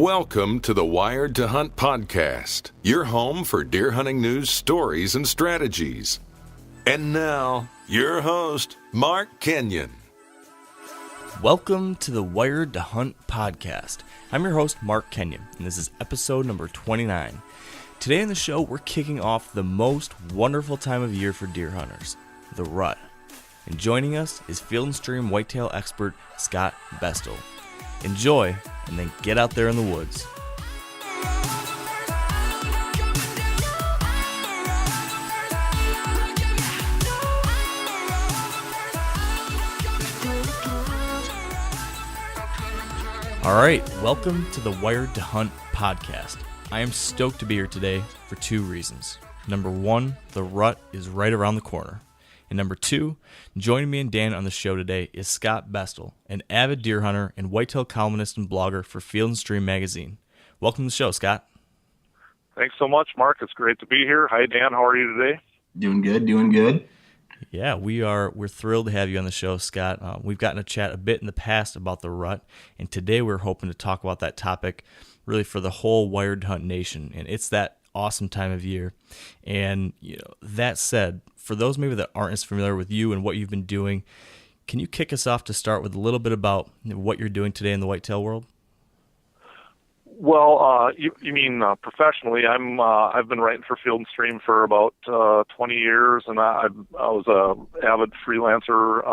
Welcome to the Wired to Hunt podcast, your home for deer hunting news, stories, and strategies. And now, your host, Mark Kenyon. Welcome to the Wired to Hunt podcast. I'm your host, Mark Kenyon, and this is episode number 29. Today on the show, we're kicking off the most wonderful time of year for deer hunters, the rut. And joining us is Field & Stream whitetail expert Scott Bestul. Enjoy, and then get out there in the woods. All right, welcome to the Wired to Hunt podcast. I am stoked to be here today for two reasons. Number one, the rut is right around the corner. And number two, joining me and Dan on the show today is Scott Bestul, an avid deer hunter and whitetail columnist and blogger for Field & Stream magazine. Welcome to the show, Scott. Thanks so much, Mark. It's great to be here. Hi, Dan. How are you today? Doing good. Yeah, we're thrilled to have you on the show, Scott. We've gotten to chat a bit in the past about the rut, and today we're hoping to talk about that topic really for the whole Wired to Hunt nation, and it's that awesome time of year. And that said, for those maybe that aren't as familiar with you and what you've been doing, can you kick us off to start with a little bit about what you're doing today in the whitetail world? Well, you mean professionally? I've been writing for Field & Stream for about 20 years, and I was a avid freelancer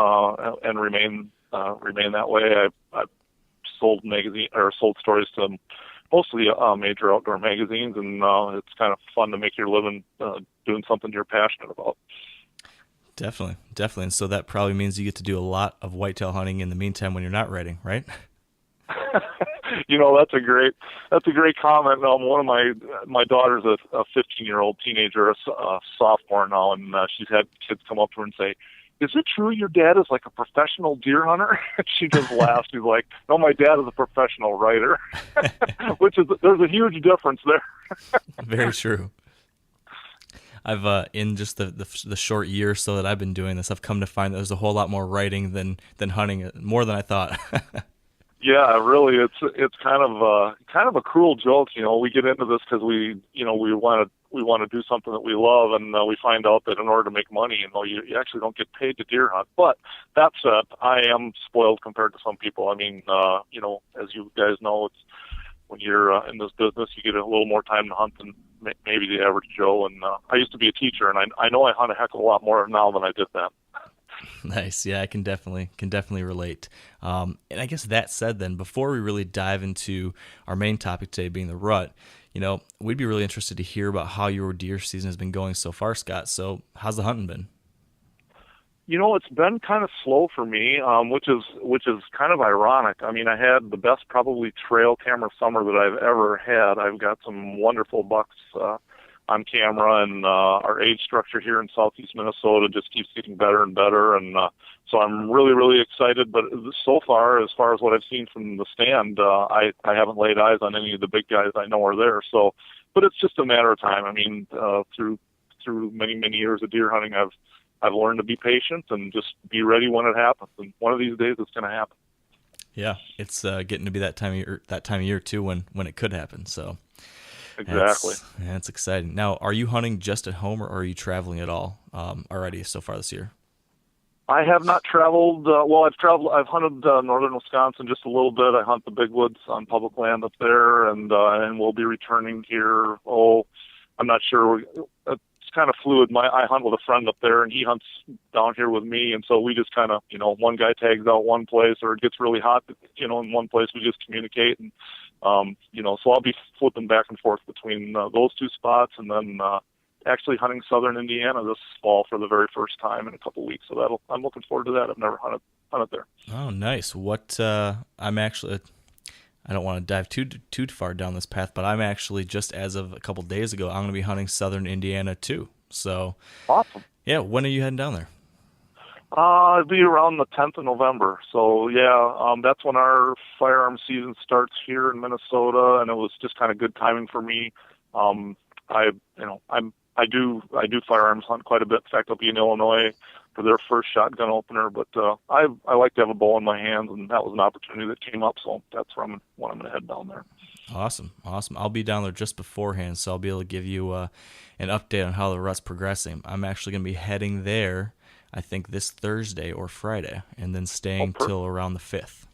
and remain that way. I sold stories to mostly major outdoor magazines, and it's kind of fun to make your living doing something you're passionate about. Definitely. And so that probably means you get to do a lot of whitetail hunting in the meantime when you're not writing, right? That's a great comment. One of my daughter's a 15-year-old teenager, a sophomore now, and she's had kids come up to her and say, "Is it true your dad is like a professional deer hunter?" She just laughs. She's like, "No, my dad is a professional writer," there's a huge difference there. Very true. I've in just the short year or so that I've been doing this, I've come to find that there's a whole lot more writing than hunting, more than I thought. Yeah, really, it's kind of a cruel joke. We get into this because we want to do something that we love, and we find out that in order to make money, you actually don't get paid to deer hunt. But that said, I am spoiled compared to some people. I mean, as you guys know, it's when you're in this business, you get a little more time to hunt than maybe the average Joe. And I used to be a teacher, and I know I hunt a heck of a lot more now than I did then. Nice. Yeah, I can definitely relate. And I guess that said then, before we really dive into our main topic today being the rut, we'd be really interested to hear about how your deer season has been going so far, Scott. So how's the hunting been? It's been kind of slow for me, which is kind of ironic. I mean, I had the best probably trail camera summer that I've ever had. I've got some wonderful bucks on camera, and our age structure here in southeast Minnesota just keeps getting better and better, and so I'm really, really excited. But so far as what I've seen from the stand, I haven't laid eyes on any of the big guys I know are there. So, but it's just a matter of time. I mean, through many years of deer hunting, I've learned to be patient and just be ready when it happens. And one of these days, it's going to happen. Yeah, it's getting to be that time of year too when it could happen. So. Exactly. That's exciting. Now, are you hunting just at home, or are you traveling at all already so far this year? I have not traveled. I've hunted northern Wisconsin just a little bit. I hunt the big woods on public land up there, and we'll be returning here. I'm not sure. It's kind of fluid. I hunt with a friend up there, and he hunts down here with me, and so we just kind of, one guy tags out one place, or it gets really hot, in one place, we just communicate, and so I'll be flipping back and forth between those two spots, and then actually hunting southern Indiana this fall for the very first time in a couple of weeks. So I'm looking forward to that. I've never hunted there. Oh, nice. I don't want to dive too far down this path, but I'm actually, just as of a couple days ago, I'm going to be hunting southern Indiana too. So awesome. Yeah, when are you heading down there? It'll be around the 10th of November. So yeah, that's when our firearm season starts here in Minnesota, and it was just kind of good timing for me. I do firearms hunt quite a bit. In fact, I'll be in Illinois for their first shotgun opener, but I like to have a bow in my hands, and that was an opportunity that came up, so that's where when I'm going to head down there. Awesome. I'll be down there just beforehand, so I'll be able to give you an update on how the rut's progressing. I'm actually going to be heading there, I think, this Thursday or Friday, and then staying till around the 5th.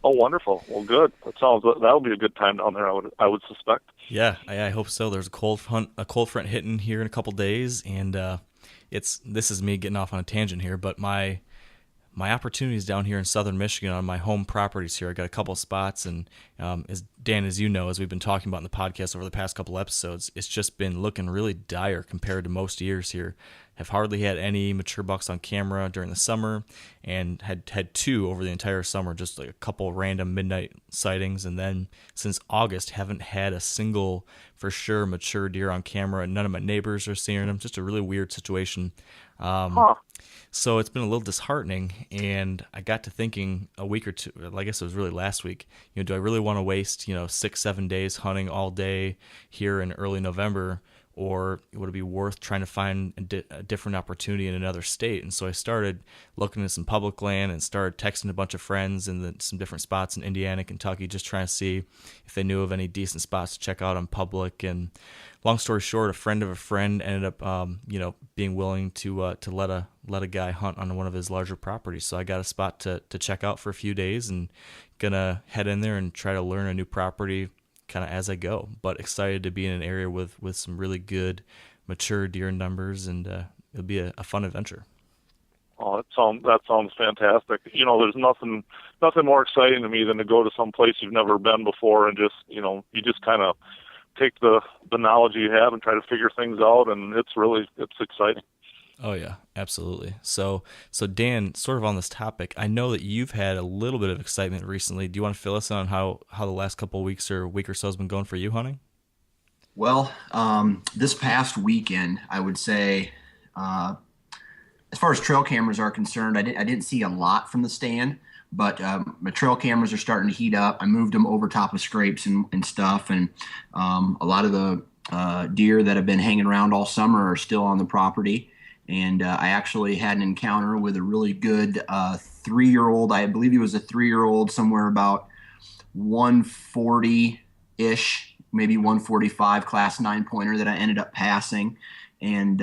Oh, wonderful. Well, good. That'll be a good time down there, I would suspect. Yeah, I hope so. There's a cold front hitting here in a couple days, and this is me getting off on a tangent here, but my opportunities down here in southern Michigan on my home properties here, I got a couple of spots, and as Dan, as you know, as we've been talking about in the podcast over the past couple episodes, it's just been looking really dire compared to most years here. Have hardly had any mature bucks on camera during the summer, and had two over the entire summer, just like a couple random midnight sightings, and then since August haven't had a single for sure mature deer on camera. None of my neighbors are seeing them. Just a really weird situation. So it's been a little disheartening, and I got to thinking a week or two, I guess it was really last week, do I really want to waste 6-7 days hunting all day here in early November, or would it be worth trying to find a different opportunity in another state? And so I started looking at some public land and started texting a bunch of friends in some different spots in Indiana, Kentucky, just trying to see if they knew of any decent spots to check out on public. And long story short, a friend of a friend ended up, being willing to let a guy hunt on one of his larger properties. So I got a spot to check out for a few days, and gonna head in there and try to learn a new property kind of as I go, but excited to be in an area with some really good mature deer numbers, and it'll be a fun adventure. Oh, that sounds fantastic. There's nothing more exciting to me than to go to some place you've never been before, and just you just kind of take the knowledge you have and try to figure things out, and it's exciting. Oh yeah, absolutely. So Dan, sort of on this topic, I know that you've had a little bit of excitement recently. Do you want to fill us in on how the last couple of weeks or week or so has been going for you hunting? Well, this past weekend, I would say, as far as trail cameras are concerned, I didn't see a lot from the stand, but my trail cameras are starting to heat up. I moved them over top of scrapes and stuff, and a lot of the deer that have been hanging around all summer are still on the property. And I actually had an encounter with a really good 3-year-old. I believe he was a 3-year-old, somewhere about 140-ish, maybe 145 class 9 pointer that I ended up passing. And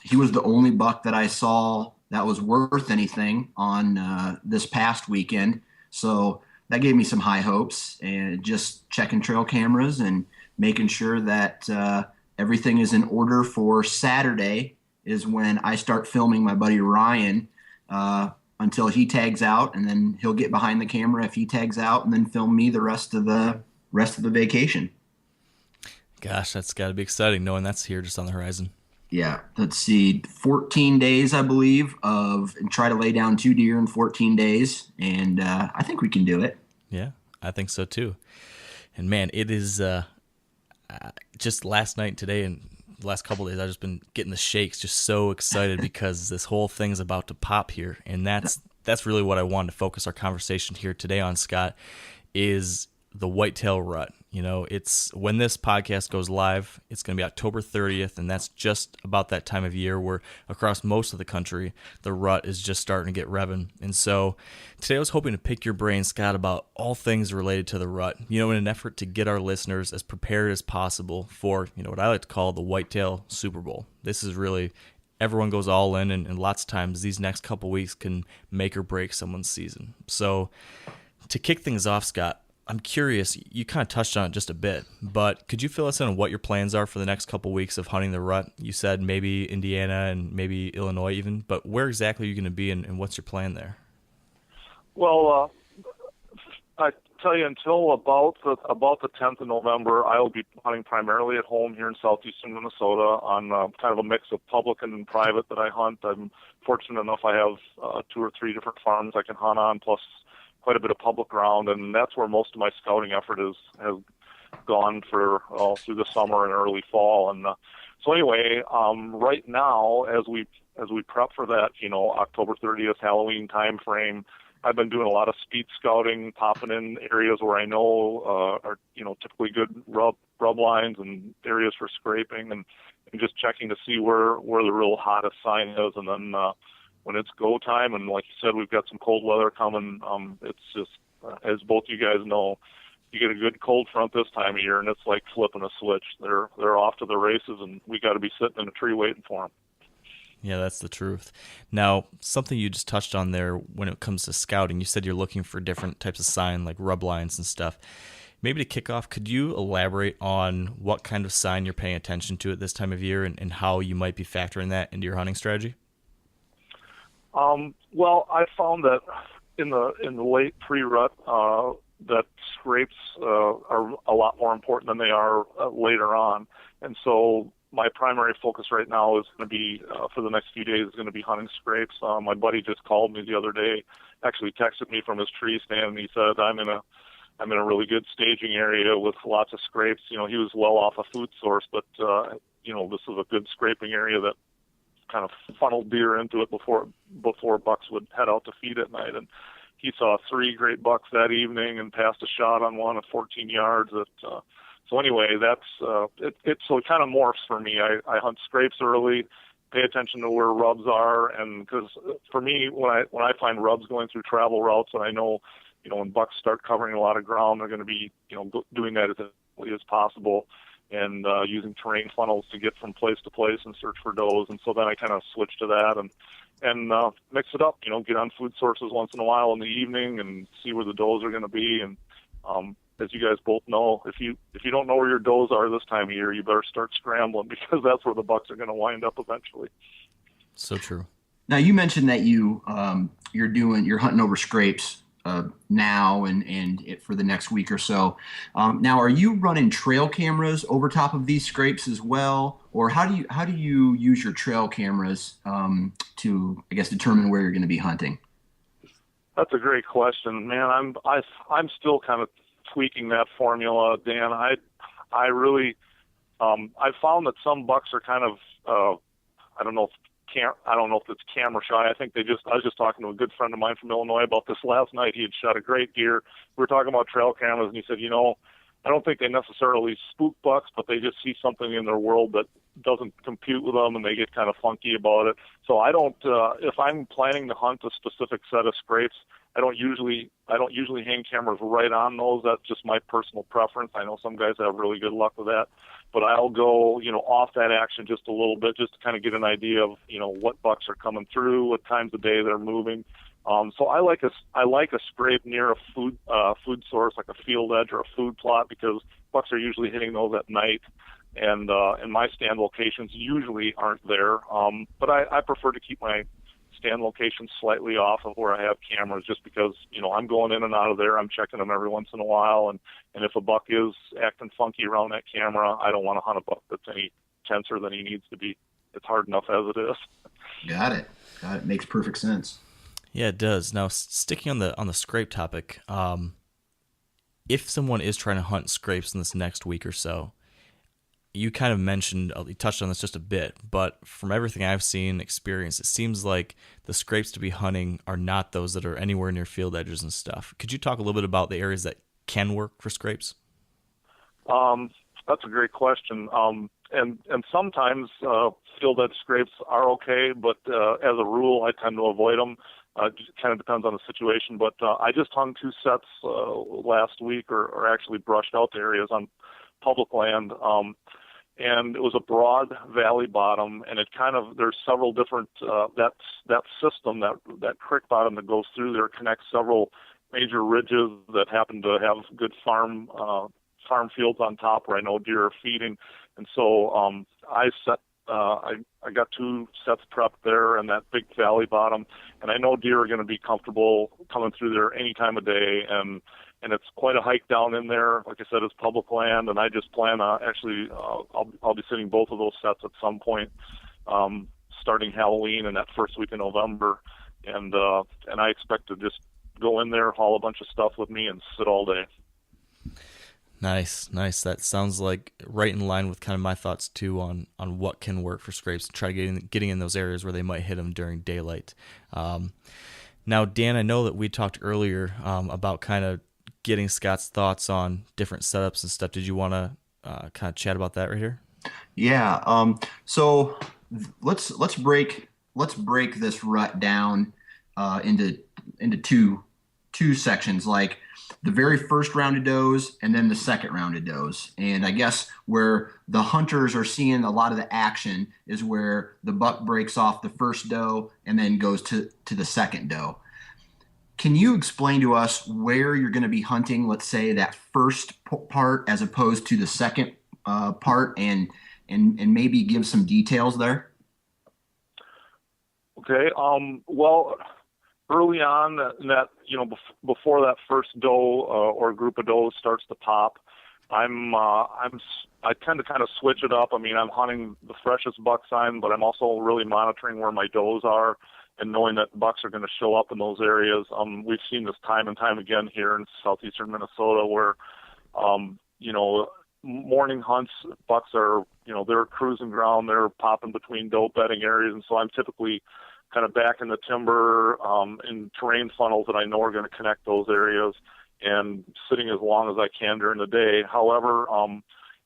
he was the only buck that I saw that was worth anything on this past weekend. So that gave me some high hopes, and just checking trail cameras and making sure that everything is in order for Saturday is when I start filming my buddy Ryan until he tags out, and then he'll get behind the camera if he tags out, and then film me the rest of the vacation. Gosh, that's got to be exciting knowing that's here just on the horizon. Yeah, let's see, 14 days, I believe, and try to lay down 2 deer in 14 days, and I think we can do it. Yeah, I think so too. And man, it is just last night and today and the last couple of days, I've just been getting the shakes, just so excited because this whole thing's about to pop here. And that's really what I wanted to focus our conversation here today on, Scott, is the whitetail rut. It's when this podcast goes live, it's going to be October 30th, and that's just about that time of year where across most of the country, the rut is just starting to get revving. And so today I was hoping to pick your brain, Scott, about all things related to the rut, in an effort to get our listeners as prepared as possible for, what I like to call the whitetail Super Bowl. This is really, everyone goes all in, and lots of times these next couple weeks can make or break someone's season. So to kick things off, Scott, I'm curious, you kind of touched on it just a bit, but could you fill us in on what your plans are for the next couple weeks of hunting the rut? You said maybe Indiana and maybe Illinois even, but where exactly are you going to be, and what's your plan there? Well, I tell you, until about the 10th of November, I'll be hunting primarily at home here in southeastern Minnesota on kind of a mix of public and private that I hunt. I'm fortunate enough I have 2 or 3 different farms I can hunt on, plus quite a bit of public ground, and that's where most of my scouting effort has gone for through the summer and early fall. And so anyway, right now, as we prep for that, October 30th Halloween time frame, I've been doing a lot of speed scouting, popping in areas where I know are typically good rub lines and areas for scraping, and just checking to see where the real hottest sign is, and then when it's go time, and like you said, we've got some cold weather coming. It's just, as both you guys know, you get a good cold front this time of year, and it's like flipping a switch. They're off to the races, and we got to be sitting in a tree waiting for them. Yeah, that's the truth. Now, something you just touched on there when it comes to scouting, you said you're looking for different types of sign, like rub lines and stuff. Maybe to kick off, could you elaborate on what kind of sign you're paying attention to at this time of year and how you might be factoring that into your hunting strategy? Well, I found that in the late pre-rut, that scrapes are a lot more important than they are later on, and so my primary focus right now is going to be for the next few days is going to be hunting scrapes. My buddy just called me the other day, actually texted me from his tree stand, and he said I'm in a really good staging area with lots of scrapes. You know, he was well off a food source, but you know, this is a good scraping area that kind of funneled deer into it before bucks would head out to feed at night. And he saw 3 great bucks that evening and passed a shot on one at 14 yards. So anyway, that's so it kind of morphs for me. I hunt scrapes early, pay attention to where rubs are, and because for me, when I find rubs going through travel routes, and I know, you know, when bucks start covering a lot of ground, they're going to be, you know, doing that as quickly as possible, and using terrain funnels to get from place to place and search for does. And so then I kind of switch to that and mix it up. You know, get on food sources once in a while in the evening and see where the does are going to be. And as you guys both know, if you don't know where your does are this time of year, you better start scrambling, because that's where the bucks are going to wind up eventually. So true. Now, you mentioned that you're hunting over scrapes now and for the next week or so. Now, are you running trail cameras over top of these scrapes as well, or how do you use your trail cameras to, I guess, determine where you're going to be hunting? That's a great question, man. I'm still kind of tweaking that formula, Dan. I really I found that some bucks are kind of I don't know if it's camera shy. I think I was just talking to a good friend of mine from Illinois about this last night. He had shot a great deer. We were talking about trail cameras, and he said, you know, I don't think they necessarily spook bucks, but they just see something in their world that doesn't compute with them, and they get kind of funky about it. So I don't, if I'm planning to hunt a specific set of scrapes, I don't usually hang cameras right on those. That's just my personal preference. I know some guys have really good luck with that, but I'll go, you know, off that action just a little bit, just to kind of get an idea of, you know, what bucks are coming through, what times of day they're moving. So I like a scrape near a food source, like a field edge or a food plot, because bucks are usually hitting those at night, and my stand locations usually aren't there. But I prefer to keep my stand locations slightly off of where I have cameras, just because, you know, I'm going in and out of there. I'm checking them every once in a while, and if a buck is acting funky around that camera, I don't want to hunt a buck that's any tenser than he needs to be. It's hard enough as it is. Got it. Makes perfect sense. Yeah, it does. Now, sticking on the scrape topic, if someone is trying to hunt scrapes in this next week or so, you kind of mentioned, you touched on this just a bit, but from everything I've seen, experienced, it seems like the scrapes to be hunting are not those that are anywhere near field edges and stuff. Could you talk a little bit about the areas that can work for scrapes? That's a great question. And sometimes field edge scrapes are okay, but as a rule, I tend to avoid them. It kind of depends on the situation, but I just hung 2 sets last week, or actually brushed out the areas on public land, and it was a broad valley bottom, and it kind of, there's several different, that system, that creek bottom that goes through there connects several major ridges that happen to have good farm fields on top where I know deer are feeding, and so I got 2 sets prepped there and that big valley bottom, and I know deer are going to be comfortable coming through there any time of day, and it's quite a hike down in there. Like I said, it's public land, and I just plan I'll be sitting both of those sets at some point, starting Halloween and that first week in November, and I expect to just go in there, haul a bunch of stuff with me, and sit all day. Nice. That sounds like right in line with kind of my thoughts too on what can work for scrapes, and try getting in those areas where they might hit them during daylight. Now, Dan, I know that we talked earlier about kind of getting Scott's thoughts on different setups and stuff. Did you want to kind of chat about that right here? Yeah. So let's break this rut down into two sections. Like, the very first round of does and then the second round of does. And I guess where the hunters are seeing a lot of the action is where the buck breaks off the first doe and then goes to the second doe. Can you explain to us where you're going to be hunting, let's say, that first part as opposed to the second part, and maybe give some details there? Okay. Well, early on, before that first doe or group of does starts to pop, I tend to kind of switch it up. I mean, I'm hunting the freshest buck sign, but I'm also really monitoring where my does are and knowing that bucks are going to show up in those areas. We've seen this time and time again here in southeastern Minnesota where, morning hunts, bucks are, they're cruising ground, they're popping between doe bedding areas. And so I'm typically kind of back in the timber in terrain funnels that I know are going to connect those areas and sitting as long as I can during the day. However,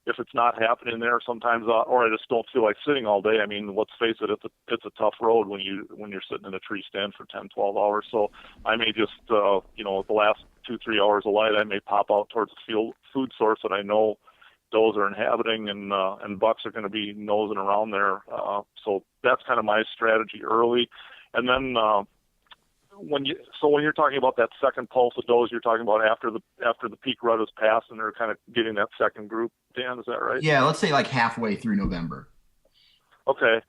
if it's not happening there, sometimes, or I just don't feel like sitting all day. I mean, let's face it, it's a tough road when you're sitting in a tree stand for 10, 12 hours. So I may just, the last 2-3 hours of light, I may pop out towards the food source that I know does are inhabiting, and bucks are going to be nosing around there. So that's kind of my strategy early. And then when you're talking about that second pulse of does, you're talking about after the peak rut is passed and they're kind of getting that second group. Dan, is that right? Yeah, let's say like halfway through November. Okay.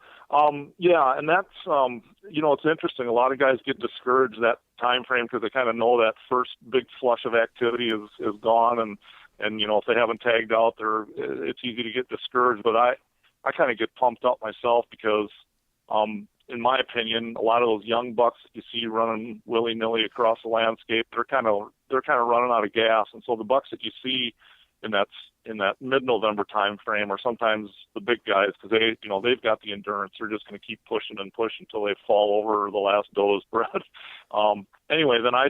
Yeah, and that's it's interesting. A lot of guys get discouraged that time frame because they kind of know that first big flush of activity is gone, and if they haven't tagged out, it's easy to get discouraged. But I kind of get pumped up myself because, in my opinion, a lot of those young bucks that you see running willy-nilly across the landscape, they're kind of running out of gas. And so the bucks that you see in that mid-November time frame are sometimes the big guys because they've got the endurance. They're just going to keep pushing and push until they fall over the last doe's breath. Anyway, then I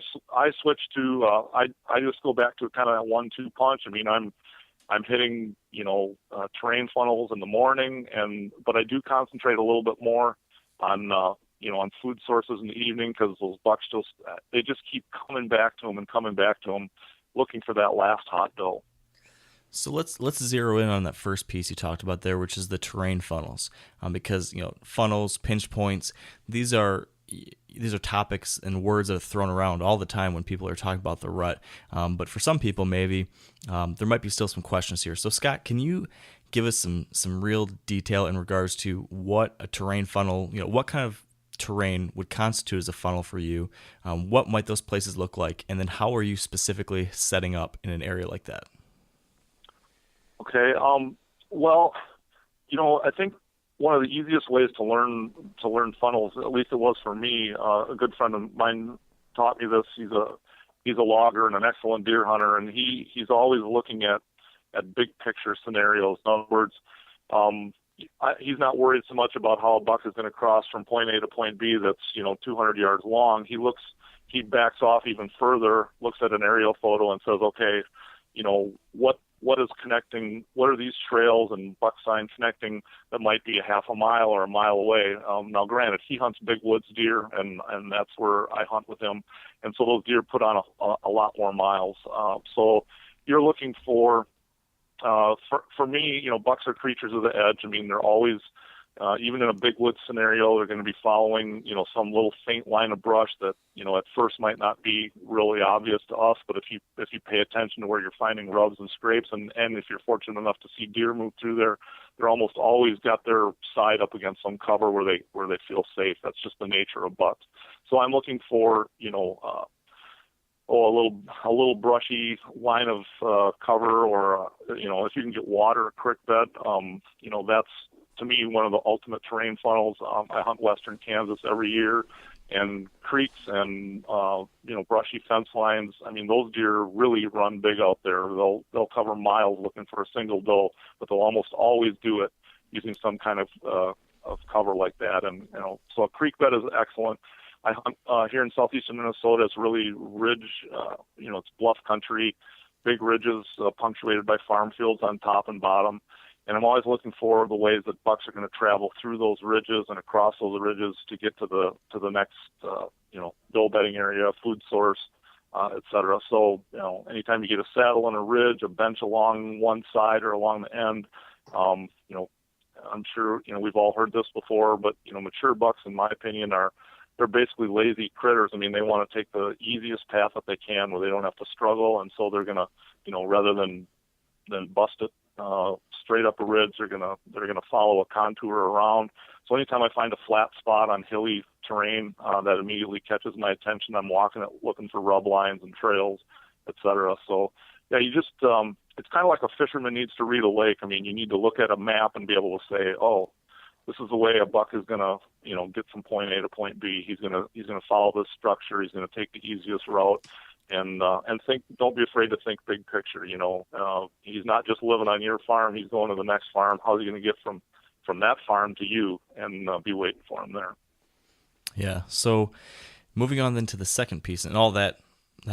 switch to I just go back to kind of that 1-2 punch. I mean, I'm hitting terrain funnels in the morning, but I do concentrate a little bit more on on food sources in the evening because those bucks they just keep coming back to them, looking for that last hot doe. So let's zero in on that first piece you talked about there, which is the terrain funnels, because funnels, pinch points, these are topics and words that are thrown around all the time when people are talking about the rut. But for some people, maybe there might be still some questions here. So Scott, can you give us some real detail in regards to what a terrain funnel, what kind of terrain would constitute as a funnel for you? What might those places look like? And then how are you specifically setting up in an area like that? Okay. Well, I think one of the easiest ways to learn funnels, at least it was for me, a good friend of mine taught me this. He's a logger and an excellent deer hunter, and he's always looking at big picture scenarios. In other words, he's not worried so much about how a buck is going to cross from point A to point B that's 200 yards long. He backs off even further, looks at an aerial photo, and says, okay, what is connecting? What are these trails and buck sign connecting that might be a half a mile or a mile away? Now, granted, he hunts big woods deer, and that's where I hunt with him, and so those deer put on a lot more miles. So you're looking for me, bucks are creatures of the edge. I mean, they're always, even in a big woods scenario, they're going to be following, some little faint line of brush that, at first might not be really obvious to us, but if you pay attention to where you're finding rubs and scrapes, and if you're fortunate enough to see deer move through there, they're almost always got their side up against some cover where they feel safe. That's just the nature of bucks. So I'm looking for, a little brushy line of cover, or if you can get water, a creek bed, that's to me one of the ultimate terrain funnels. I hunt western Kansas every year, and creeks and brushy fence lines. I mean, those deer really run big out there. They'll cover miles looking for a single doe, but they'll almost always do it using some kind of cover like that. And so a creek bed is excellent. I hunt here in southeastern Minnesota. It's really ridge, it's bluff country, big ridges punctuated by farm fields on top and bottom. And I'm always looking for the ways that bucks are going to travel through those ridges and across those ridges to get to the next, doe bedding area, food source, et cetera. So, anytime you get a saddle and a ridge, a bench along one side or along the end, I'm sure, we've all heard this before, but, mature bucks, in my opinion, they're basically lazy critters. I mean, they want to take the easiest path that they can where they don't have to struggle. And so they're going to, rather than bust it straight up a ridge, they're going to follow a contour around. So anytime I find a flat spot on hilly terrain that immediately catches my attention, I'm walking it, looking for rub lines and trails, et cetera. So yeah, you just, it's kind of like a fisherman needs to read a lake. I mean, you need to look at a map and be able to say, oh, this is the way a buck is going to, get from point A to point B. He's going to follow this structure. He's going to take the easiest route, and think. Don't be afraid to think big picture. He's not just living on your farm. He's going to the next farm. How's he going to get from that farm to you, and be waiting for him there? Yeah. So moving on then to the second piece, and all that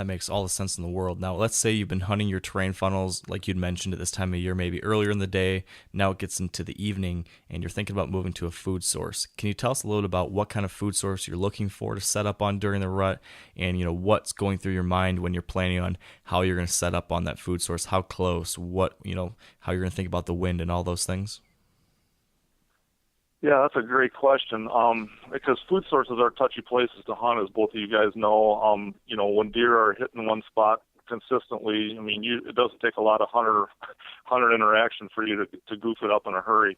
makes all the sense in the world. Now, let's say you've been hunting your terrain funnels, like you'd mentioned, at this time of year, maybe earlier in the day. Now it gets into the evening, and you're thinking about moving to a food source. Can you tell us a little bit about what kind of food source you're looking for to set up on during the rut, and what's going through your mind when you're planning on how you're going to set up on that food source, how close, what how you're going to think about the wind and all those things? Yeah, that's a great question. Because food sources are touchy places to hunt, as both of you guys know. When deer are hitting one spot consistently, I mean, it doesn't take a lot of hunter interaction for you to goof it up in a hurry.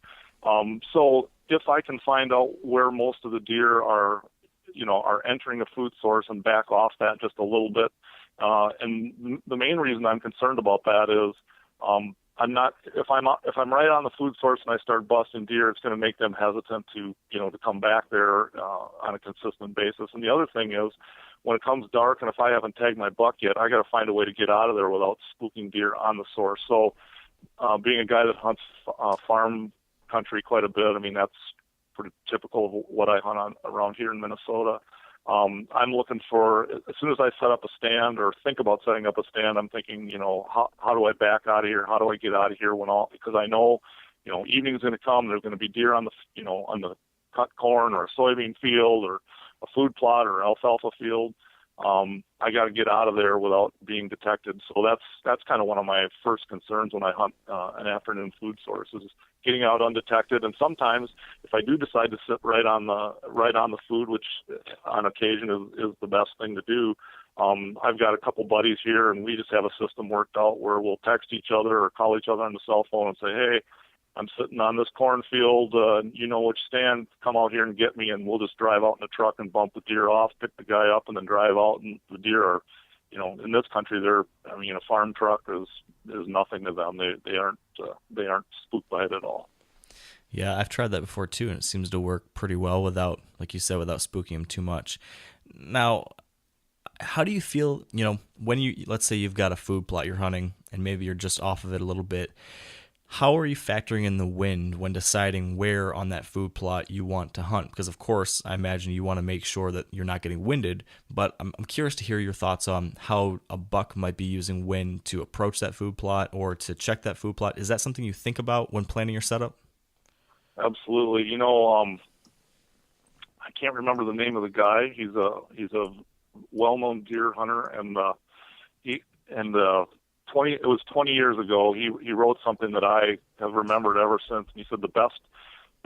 So if I can find out where most of the deer are entering a food source and back off that just a little bit, and the main reason I'm concerned about that is, if I'm right on the food source and I start busting deer, it's going to make them hesitant to come back there on a consistent basis. And the other thing is, when it comes dark and if I haven't tagged my buck yet, I got to find a way to get out of there without spooking deer on the source. So, being a guy that hunts farm country quite a bit, I mean, that's pretty typical of what I hunt around here in Minnesota. I'm looking for, as soon as I set up a stand or think about setting up a stand, I'm thinking, how do I back out of here? How do I get out of here because I know, evening's going to come. There's going to be deer on the cut corn or a soybean field or a food plot or alfalfa field. I got to get out of there without being detected. So that's kind of one of my first concerns when I hunt an afternoon food source, is getting out undetected. And sometimes if I do decide to sit right on the food, which on occasion is the best thing to do, I've got a couple buddies here, and we just have a system worked out where we'll text each other or call each other on the cell phone and say, hey, I'm sitting on this cornfield, which stand, come out here and get me, and we'll just drive out in the truck and bump the deer off, pick the guy up, and then drive out. And the deer are, in this country, a farm truck is nothing to them. They aren't spooked by it at all. Yeah, I've tried that before too, and it seems to work pretty well without, like you said, without spooking them too much. Now, how do you feel, when let's say you've got a food plot you're hunting, and maybe you're just off of it a little bit, how are you factoring in the wind when deciding where on that food plot you want to hunt? Because, of course, I imagine you want to make sure that you're not getting winded, but I'm curious to hear your thoughts on how a buck might be using wind to approach that food plot or to check that food plot. Is that something you think about when planning your setup? Absolutely. I can't remember the name of the guy. He's a well-known deer hunter, and it was 20 years ago. He wrote something that I have remembered ever since. And he said the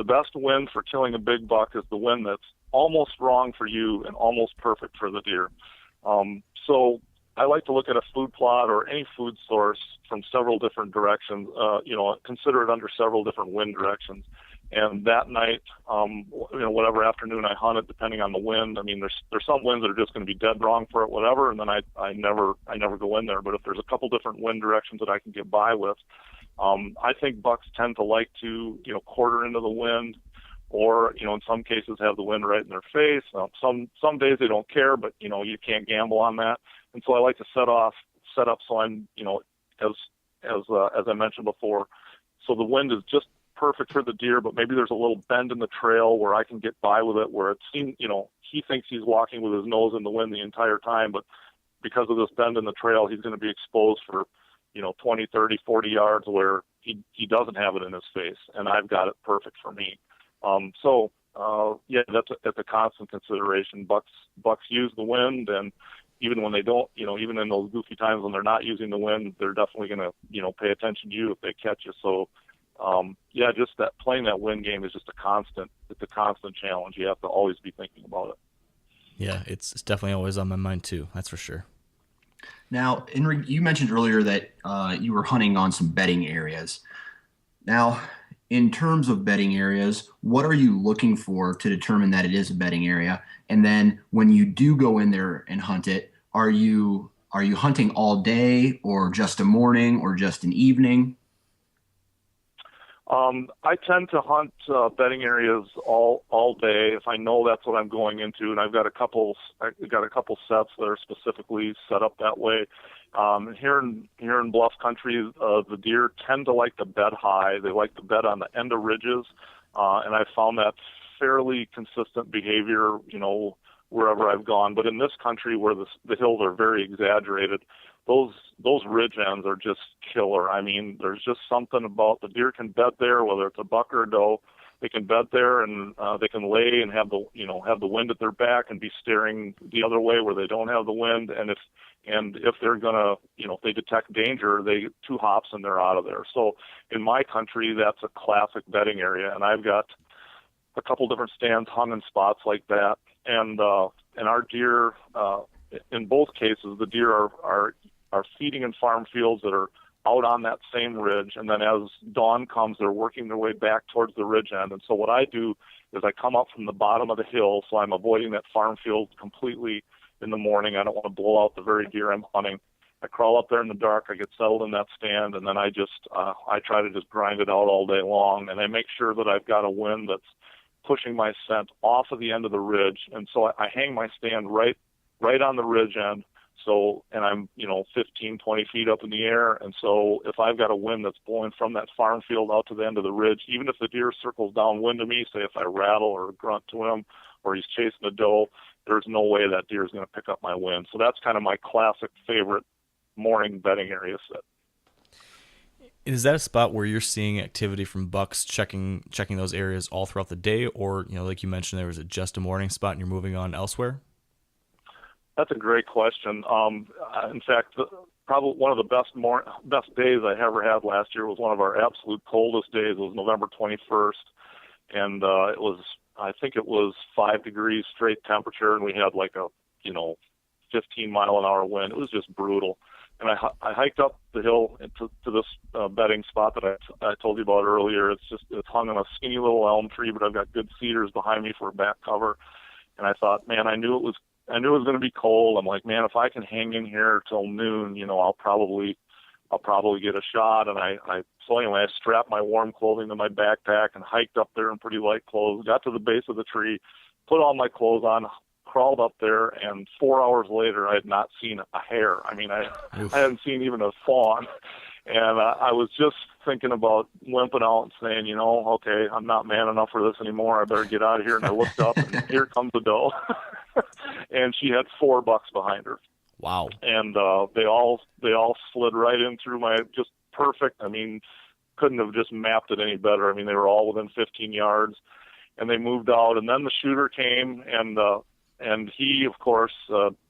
best wind for killing a big buck is the wind that's almost wrong for you and almost perfect for the deer. So I like to look at a food plot or any food source from several different directions. Consider it under several different wind directions. And that night, whatever afternoon I hunt it, depending on the wind, I mean, there's some winds that are just going to be dead wrong for it, whatever, and then I never go in there. But if there's a couple different wind directions that I can get by with, I think bucks tend to like to, quarter into the wind, or, in some cases have the wind right in their face. Some days they don't care, but, you can't gamble on that. And so I like to set up so I'm, as I mentioned before, so the wind is just perfect for the deer, but maybe there's a little bend in the trail where I can get by with it, where it seems, he thinks he's walking with his nose in the wind the entire time, but because of this bend in the trail, he's going to be exposed for, 20, 30, 40 yards where he doesn't have it in his face, and I've got it perfect for me. That's a constant consideration. Bucks use the wind, and even when they don't, even in those goofy times when they're not using the wind, they're definitely going to, pay attention to you if they catch you. So, yeah, just that playing that wind game is just it's a constant challenge. You have to always be thinking about it. Yeah, it's definitely always on my mind too. That's for sure. Now, you mentioned earlier that you were hunting on some bedding areas. Now, in terms of bedding areas, what are you looking for to determine that it is a bedding area? And then when you do go in there and hunt it, are you hunting all day or just a morning or just an evening? I tend to hunt bedding areas all day if I know that's what I'm going into, and I've got a couple sets that are specifically set up that way. Here in bluff country, the deer tend to like to bed high. They like to bed on the end of ridges, and I found that fairly consistent behavior, wherever I've gone. But in this country, where the hills are very exaggerated, those ridge ends are just killer. I mean, there's just something about the deer can bed there, whether it's a buck or a doe. They can bed there and they can lay and have the wind at their back and be staring the other way where they don't have the wind. And if they're gonna, if they detect danger, they 2 hops and they're out of there. So in my country, that's a classic bedding area, and I've got a couple different stands hung in spots like that. And our deer, in both cases, the deer are feeding in farm fields that are out on that same ridge, and then as dawn comes, they're working their way back towards the ridge end. And so what I do is I come up from the bottom of the hill, so I'm avoiding that farm field completely in the morning. I don't want to blow out the very deer I'm hunting. I crawl up there in the dark, I get settled in that stand, and then I try to just grind it out all day long, and I make sure that I've got a wind that's pushing my scent off of the end of the ridge. And so I hang my stand right on the ridge end. So, and I'm, 15, 20 feet up in the air. And so if I've got a wind that's blowing from that farm field out to the end of the ridge, even if the deer circles downwind of me, say if I rattle or grunt to him or he's chasing a doe, there's no way that deer is going to pick up my wind. So that's kind of my classic favorite morning bedding area set. Is that a spot where you're seeing activity from bucks checking those areas all throughout the day? Or, like you mentioned, there was just a morning spot and you're moving on elsewhere? That's a great question. In fact, probably one of the best days I ever had last year was one of our absolute coldest days. It was November 21st, and I think it was 5 degrees straight temperature, and we had like a 15-mile-an-hour wind. It was just brutal. And I hiked up the hill to this bedding spot that I told you about earlier. It's hung on a skinny little elm tree, but I've got good cedars behind me for a back cover. And I thought, man, I knew it was going to be cold. I'm like, man, if I can hang in here till noon, I'll probably get a shot. And so anyway, I strapped my warm clothing to my backpack and hiked up there in pretty light clothes, got to the base of the tree, put all my clothes on, crawled up there, and 4 hours later, I had not seen a hair. I mean, I hadn't seen even a fawn. And I was just thinking about wimping out and saying, okay, I'm not man enough for this anymore. I better get out of here. And I looked up, and here comes the doe. And she had 4 bucks behind her. Wow. And they all slid right in through my, just perfect. I mean, couldn't have just mapped it any better. I mean, they were all within 15 yards. And they moved out. And then the shooter came, and he, of course,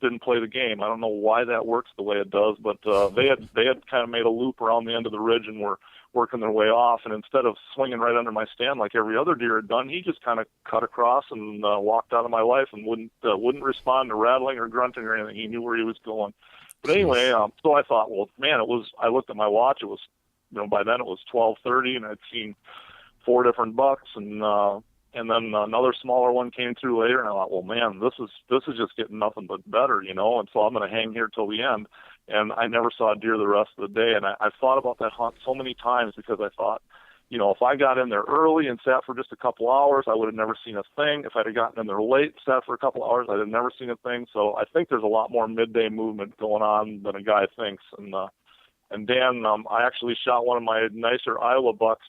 didn't play the game. I don't know why that works the way it does, but they had kind of made a loop around the end of the ridge and were working their way off. And instead of swinging right under my stand like every other deer had done, he just kind of cut across and walked out of my life and wouldn't respond to rattling or grunting or anything. He knew where he was going. But anyway, so I thought, well, man, I looked at my watch. It was, by then it was 12:30, and I'd seen 4 different bucks, and then another smaller one came through later, and I thought, well, man, this is just getting nothing but better, and so I'm going to hang here till the end. And I never saw a deer the rest of the day, and I thought about that hunt so many times because I thought, if I got in there early and sat for just a couple hours, I would have never seen a thing. If I'd have gotten in there late, sat for a couple hours, I'd have never seen a thing. So I think there's a lot more midday movement going on than a guy thinks. And Dan, I actually shot one of my nicer Iowa bucks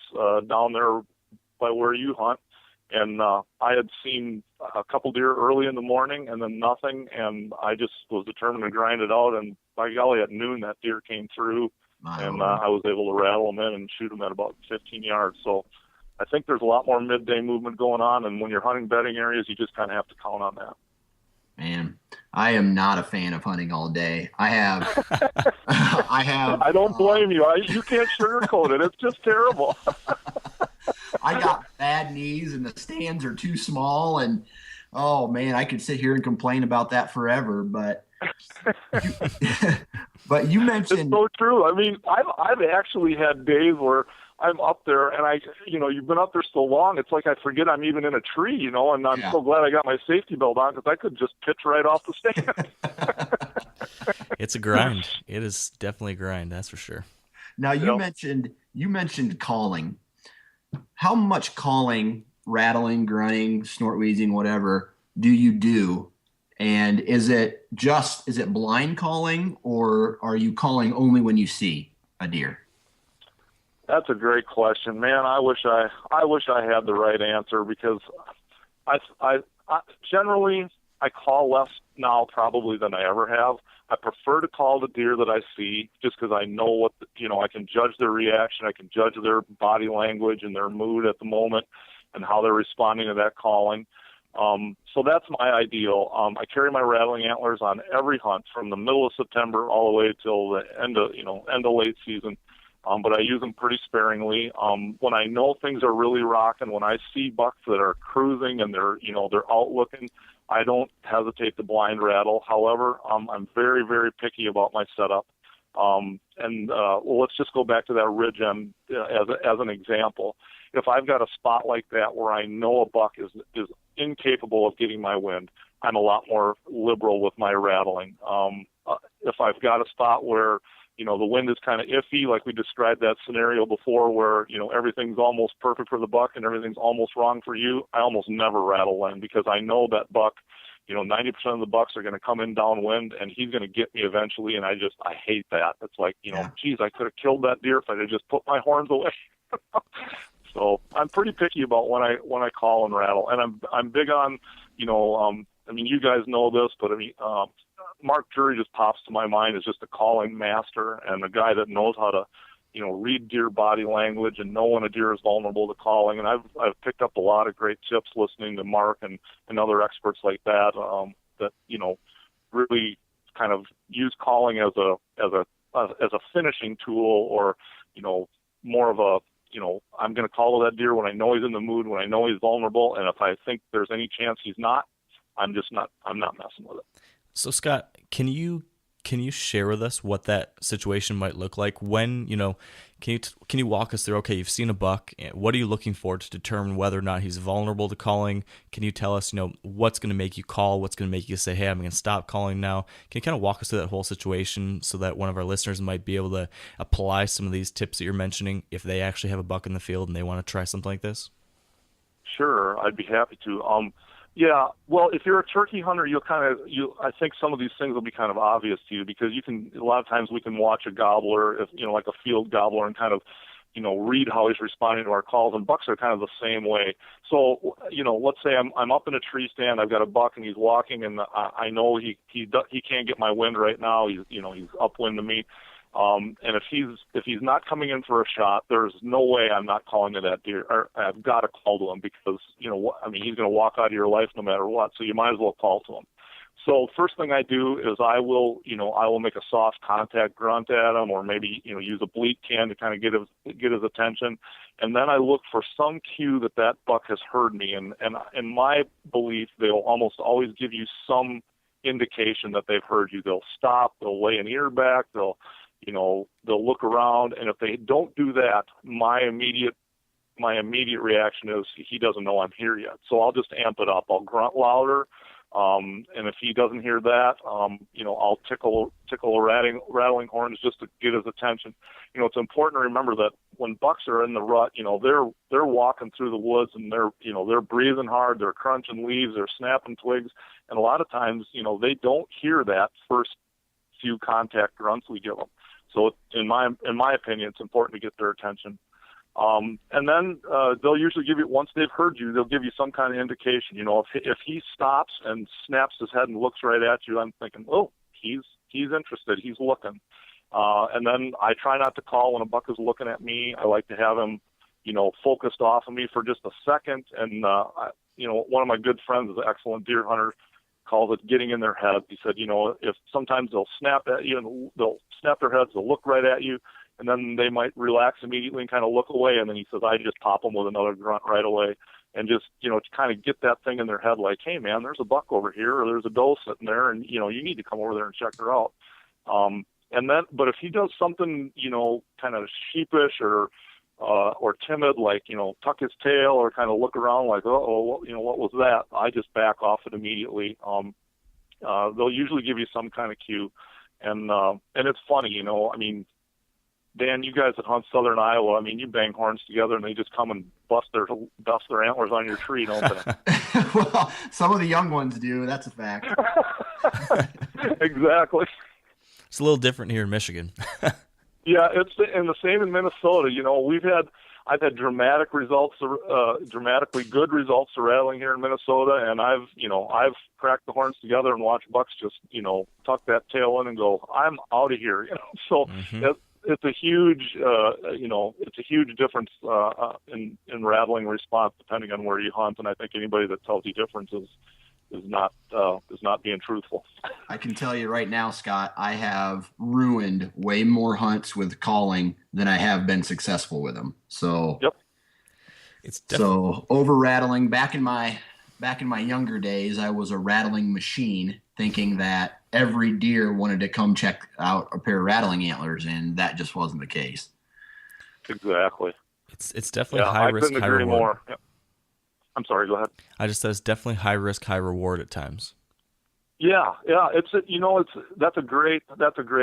down there by where you hunt. And I had seen a couple deer early in the morning and then nothing, and I just was determined to grind it out. And by golly, at noon, that deer came through, and I was able to rattle them in and shoot them at about 15 yards. So I think there's a lot more midday movement going on, and when you're hunting bedding areas, you just kind of have to count on that. Man, I am not a fan of hunting all day. I have, I don't blame you. You can't sugarcoat it. It's just terrible. I got bad knees and the stands are too small. And oh man, I could sit here and complain about that forever. But, you, but you It's mentioned, so true. I mean, I've actually had days where I'm up there and you've been up there so long, it's like I forget I'm even in a tree, and I'm yeah. so glad I got my safety belt on because I could just pitch right off the stand. It's a grind. It is definitely a grind, that's for sure. Now you mentioned calling. How much calling, rattling, grunting, snort wheezing, whatever, do you do? And is it blind calling, or are you calling only when you see a deer? That's a great question, man. I wish I had the right answer because I generally I call less now probably than I ever have. I prefer to call the deer that I see just because I know I can judge their reaction. I can judge their body language and their mood at the moment and how they're responding to that calling. So that's my ideal. I carry my rattling antlers on every hunt from the middle of September all the way till the end of late season. But I use them pretty sparingly. When I know things are really rocking, when I see bucks that are cruising and they're out looking, I don't hesitate to blind rattle. However, I'm very, very picky about my setup. Let's just go back to that ridge end as an example. If I've got a spot like that where I know a buck is incapable of getting my wind, I'm a lot more liberal with my rattling. If I've got a spot where the wind is kind of iffy, like we described that scenario before where, everything's almost perfect for the buck and everything's almost wrong for you, I almost never rattle in because I know that buck, 90% of the bucks are going to come in downwind and he's going to get me eventually. And I hate that. It's like, geez, I could have killed that deer if I had just put my horns away. So I'm pretty picky about when I call and rattle. And I'm big on, you guys know this, but Mark Jury just pops to my mind as just a calling master and a guy that knows how to, read deer body language and know when a deer is vulnerable to calling. And I've picked up a lot of great tips listening to Mark and other experts like that, that, really kind of use calling as a finishing tool or, more of a, I'm going to call that deer when I know he's in the mood, when I know he's vulnerable. And if I think there's any chance he's not, I'm not messing with it. So Scott, can you share with us what that situation might look like when, can you walk us through, okay, you've seen a buck, what are you looking for to determine whether or not he's vulnerable to calling? Can you tell us, what's going to make you call? What's going to make you say, hey, I'm going to stop calling now? Can you kind of walk us through that whole situation so that one of our listeners might be able to apply some of these tips that you're mentioning if they actually have a buck in the field and they want to try something like this? Sure, I'd be happy to. Yeah, well, if you're a turkey hunter, I think some of these things will be kind of obvious to you because a lot of times we can watch a gobbler, like a field gobbler, and kind of, read how he's responding to our calls. And bucks are kind of the same way. So, let's say I'm up in a tree stand, I've got a buck, and he's walking, and I know he can't get my wind right now. He's upwind to me. And if he's not coming in for a shot, there's no way I'm not calling to that deer. Or I've got to call to him because he's going to walk out of your life no matter what. So you might as well call to him. So first thing I do is I will make a soft contact grunt at him, or maybe use a bleat can to kind of get his attention, and then I look for some cue that buck has heard me. And in my belief, they'll almost always give you some indication that they've heard you. They'll stop. They'll lay an ear back. They'll look around, and if they don't do that, my immediate reaction is he doesn't know I'm here yet. So I'll just amp it up. I'll grunt louder, and if he doesn't hear that, I'll tickle a rattling horns just to get his attention. It's important to remember that when bucks are in the rut, they're walking through the woods and they're breathing hard, they're crunching leaves, they're snapping twigs, and a lot of times, they don't hear that first few contact grunts we give them. So in my opinion, it's important to get their attention. And then they'll usually give you, once they've heard you, they'll give you some kind of indication. If he stops and snaps his head and looks right at you, I'm thinking, oh, he's interested, he's looking. And then I try not to call when a buck is looking at me. I like to have him, focused off of me for just a second. And one of my good friends is an excellent deer hunter, calls it getting in their heads. He said, if sometimes they'll snap at you and they'll snap their heads, they'll look right at you, and then they might relax immediately and kind of look away. And then he says, I just pop them with another grunt right away. And just, to kind of get that thing in their head like, hey, man, there's a buck over here, or there's a doe sitting there, and, you need to come over there and check her out. But if he does something, kind of sheepish or timid, like, tuck his tail or kind of look around like, what was that? I just back off it immediately. They'll usually give you some kind of cue. And it's funny, Dan, you guys that hunt southern Iowa, you bang horns together and they just come and bust their antlers on your tree, don't they? Well, some of the young ones do. That's a fact. Exactly. It's a little different here in Michigan. Yeah, it's and the same in Minnesota. I've had dramatically good results to rattling here in Minnesota, and I've cracked the horns together and watched bucks just tuck that tail in and go, I'm out of here. So it's a huge difference in rattling response depending on where you hunt, and I think anybody that tells you different is not being truthful. I can tell you right now, Scott, I have ruined way more hunts with calling than I have been successful with them. So, yep. So over rattling. Back in my younger days, I was a rattling machine, thinking that every deer wanted to come check out a pair of rattling antlers, and that just wasn't the case. Exactly. It's definitely high risk, high reward. More. Yep. I'm sorry, go ahead. I just said it's definitely high risk, high reward at times. Yeah. That's a great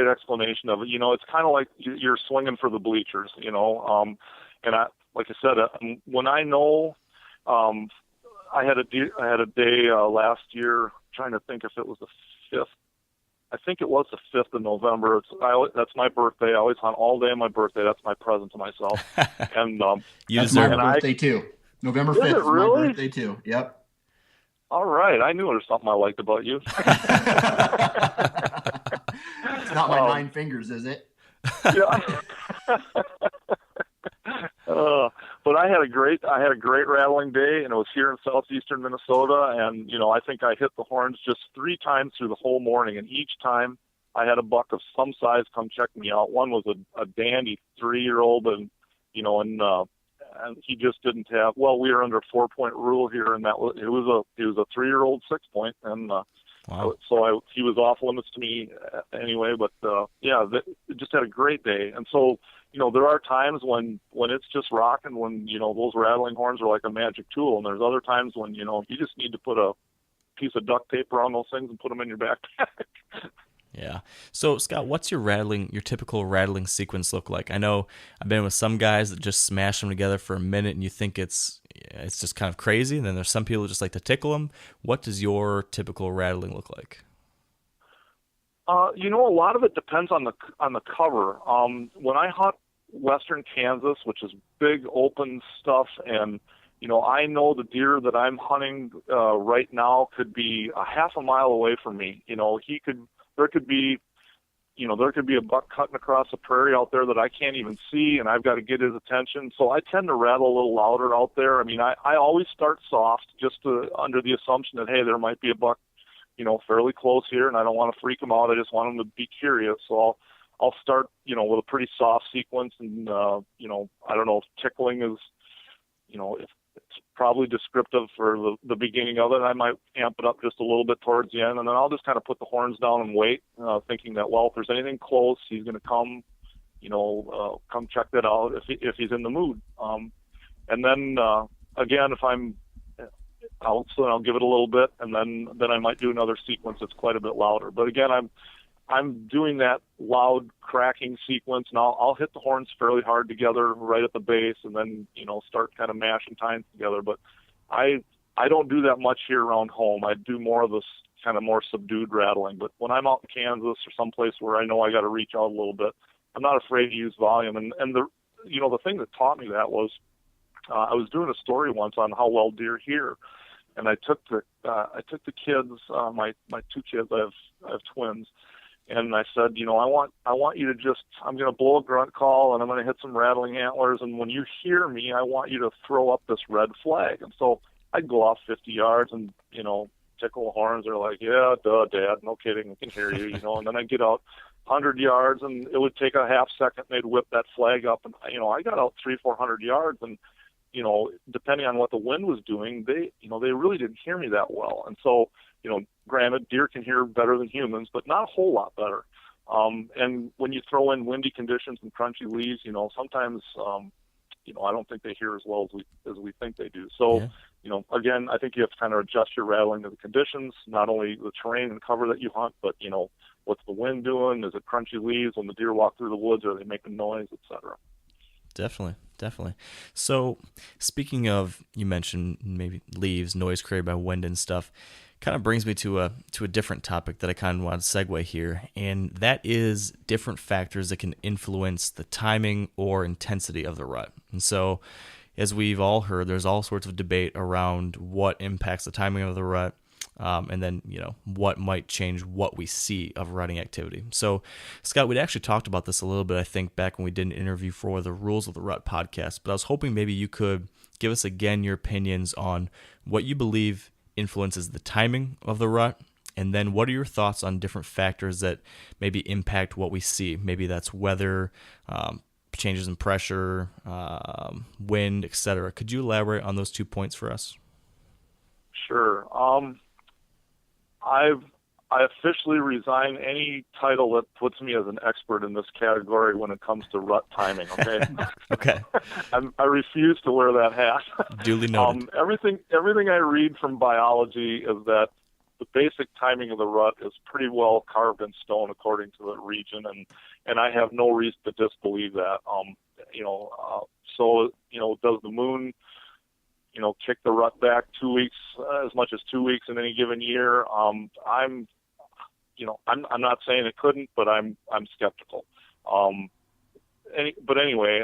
explanation of it. It's kind of like you're swinging for the bleachers. And like I said, when I know, I had a day last year. Trying to think if it was the 5th. I think it was the 5th of November. That's my birthday. I always hunt all day on my birthday. That's my present to myself. And that's my birthday too. November 5th is really? my birthday too. Yep. All right. I knew there was something I liked about you. It's not my 9 fingers, is it? Yeah. But I had a great rattling day, and it was here in southeastern Minnesota. And, I think I hit the horns just 3 times through the whole morning. And each time I had a buck of some size come check me out. One was a dandy 3-year-old, and, and he just didn't have. Well, we were under a 4-point rule here, and he was a 3-year-old 6-point, and so he was off limits to me anyway. But just had a great day, and so there are times when it's just rocking, when those rattling horns are like a magic tool, and there's other times when you just need to put a piece of duct tape around those things and put them in your backpack. Yeah. So, Scott, what's your typical rattling sequence look like? I know I've been with some guys that just smash them together for a minute and you think it's just kind of crazy. And then there's some people who just like to tickle them. What does your typical rattling look like? A lot of it depends on the cover. When I hunt western Kansas, which is big open stuff, and I know the deer that I'm hunting right now could be a half a mile away from me. There could be a buck cutting across the prairie out there that I can't even see, and I've got to get his attention. So I tend to rattle a little louder out there. I always start soft, just under the assumption that, hey, there might be a buck, fairly close here, and I don't want to freak him out. I just want him to be curious. So I'll start, with a pretty soft sequence, and I don't know if tickling is, if it's probably descriptive for the beginning of it. I might amp it up just a little bit towards the end, and then I'll just kind of put the horns down and wait, thinking that, well, if there's anything close, he's going to come, come check that out if he's in the mood. And then again, if I'm out, so I'll give it a little bit, and then I might do another sequence that's quite a bit louder. But again, I'm doing that loud cracking sequence, and I'll hit the horns fairly hard together right at the base, and then start kind of mashing tines together. But I don't do that much here around home. I do more of this kind of more subdued rattling. But when I'm out in Kansas or someplace where I know I got to reach out a little bit, I'm not afraid to use volume. And the thing that taught me that was I was doing a story once on how well deer hear, and I took the kids, my 2 kids. I have twins. And I said, I want you to I'm going to blow a grunt call, and I'm going to hit some rattling antlers. And when you hear me, I want you to throw up this red flag. And so I'd go off 50 yards and, tickle horns. They're like, yeah, duh, Dad, no kidding, we can hear you, and then I'd get out 100 yards, and it would take a half second, and they'd whip that flag up, and, I got out 300-400 yards, and, depending on what the wind was doing, they really didn't hear me that well. And so, granted, deer can hear better than humans, but not a whole lot better. And when you throw in windy conditions and crunchy leaves, sometimes, I don't think they hear as well as we think they do. So, again, I think you have to kind of adjust your rattling to the conditions, not only the terrain and cover that you hunt, but, what's the wind doing? Is it crunchy leaves when the deer walk through the woods? Are they making noise, et cetera? Definitely. So speaking of, you mentioned maybe leaves, noise created by wind and stuff, kind of brings me to a different topic that I kind of want to segue here, and that is different factors that can influence the timing or intensity of the rut. And so, as we've all heard, there's all sorts of debate around what impacts the timing of the rut, and then, what might change what we see of rutting activity. So, Scott, we'd actually talked about this a little bit, I think, back when we did an interview for the Rules of the Rut podcast, but I was hoping maybe you could give us again your opinions on what you believe influences the timing of the rut, and then what are your thoughts on different factors that maybe impact what we see? Maybe that's weather, changes in pressure, wind, etc. Could you elaborate on those 2 points for us? Sure. I officially resign any title that puts me as an expert in this category when it comes to rut timing. Okay. Okay. I refuse to wear that hat. Duly noted. Everything I read from biology is that the basic timing of the rut is pretty well carved in stone according to the region, and I have no reason to disbelieve that. So does the moon kick the rut back 2 weeks, as much as 2 weeks in any given year? I'm not saying it couldn't, but I'm skeptical. But anyway,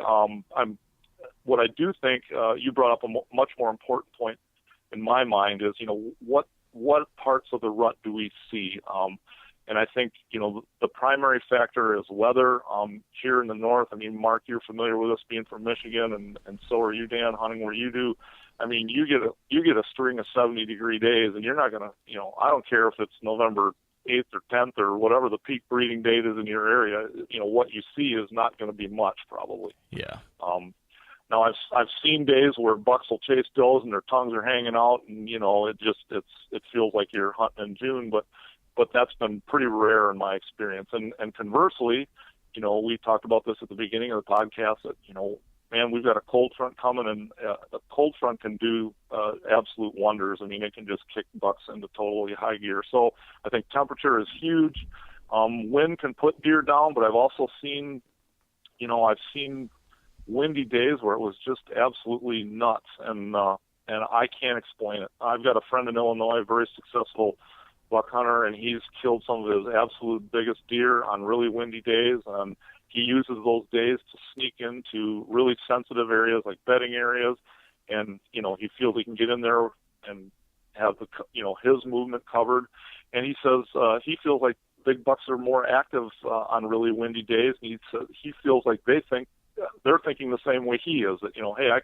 what I do think, you brought up a much more important point in my mind is, what parts of the rut do we see? And I think, the primary factor is weather. Here in the north, Mark, you're familiar with us being from Michigan, and so are you, Dan, hunting where you do. You get a string of 70-degree days, and you're not going to, I don't care if it's November 8th or 10th or whatever the peak breeding date is in your area, what you see is not going to be much probably. Yeah. Now I've seen days where bucks will chase does and their tongues are hanging out, and it feels like you're hunting in June, but that's been pretty rare in my experience. And conversely, we talked about this at the beginning of the podcast that, man, we've got a cold front coming, and a cold front can do absolute wonders. It can just kick bucks into totally high gear. So I think temperature is huge. Wind can put deer down, but I've also seen, I've seen windy days where it was just absolutely nuts, and I can't explain it. I've got a friend in Illinois, a very successful buck hunter, and he's killed some of his absolute biggest deer on really windy days, and he uses those days to sneak into really sensitive areas like bedding areas, and he feels he can get in there and have his movement covered. And he says he feels like big bucks are more active on really windy days. And he feels like they're thinking the same way he is, that hey, I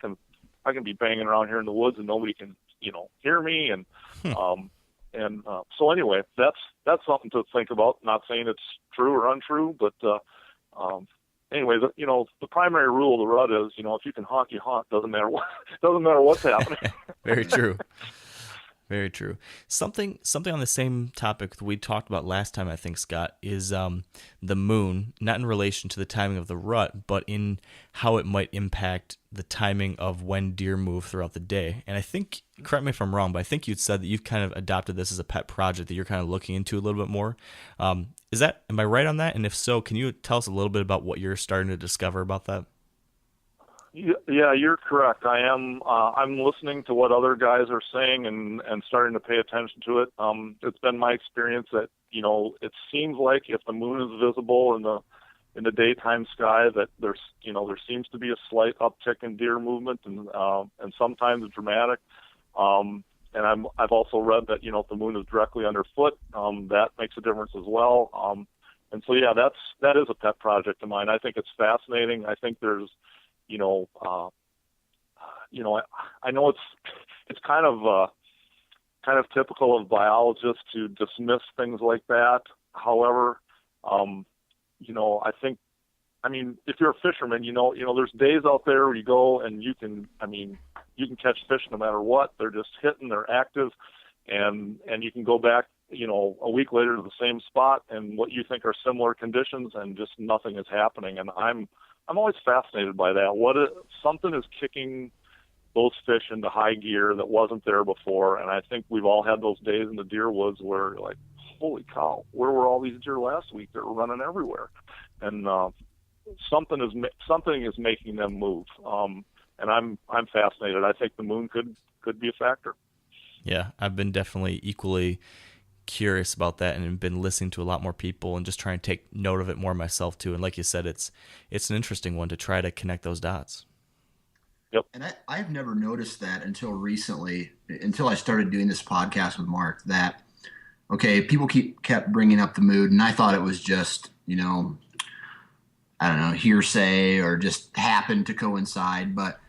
can be banging around here in the woods and nobody can hear me, and so anyway, that's something to think about. Not saying it's true or untrue, but anyway, the primary rule of the rut is, if you can hunt, you hunt. Doesn't matter what's happening. Very true. Very true. Something on the same topic that we talked about last time, I think, Scott, is the moon, not in relation to the timing of the rut, but in how it might impact the timing of when deer move throughout the day. And I think, correct me if I'm wrong, but I think you'd said that you've kind of adopted this as a pet project that you're kind of looking into a little bit more. Am I right on that? And if so, can you tell us a little bit about what you're starting to discover about that? Yeah, you're correct. I am. I'm listening to what other guys are saying and starting to pay attention to it. It's been my experience that it seems like if the moon is visible in the daytime sky, that there seems to be a slight uptick in deer movement, and sometimes dramatic. And I've also read that if the moon is directly underfoot, that makes a difference as well. And so yeah, that is a pet project of mine. I think it's fascinating. I think there's I know it's kind of kind of typical of biologists to dismiss things like that. However, I think, if you're a fisherman, there's days out there where you go and you can catch fish no matter what. They're just hitting, they're active, and you can go back, a week later to the same spot and what you think are similar conditions, and just nothing is happening. And I'm always fascinated by that. Something is kicking those fish into high gear that wasn't there before. And I think we've all had those days in the deer woods where you're like, holy cow, where were all these deer last week? They were running everywhere. And something is making them move. And I'm fascinated. I think the moon could be a factor. Yeah, I've been definitely equally curious about that, and been listening to a lot more people and just trying to take note of it more myself too. And like you said, it's an interesting one to try to connect those dots. Yep. And I've never noticed that until recently, until I started doing this podcast with Mark, that, okay, people kept bringing up the mood, and I thought it was just, I don't know, hearsay or just happened to coincide. But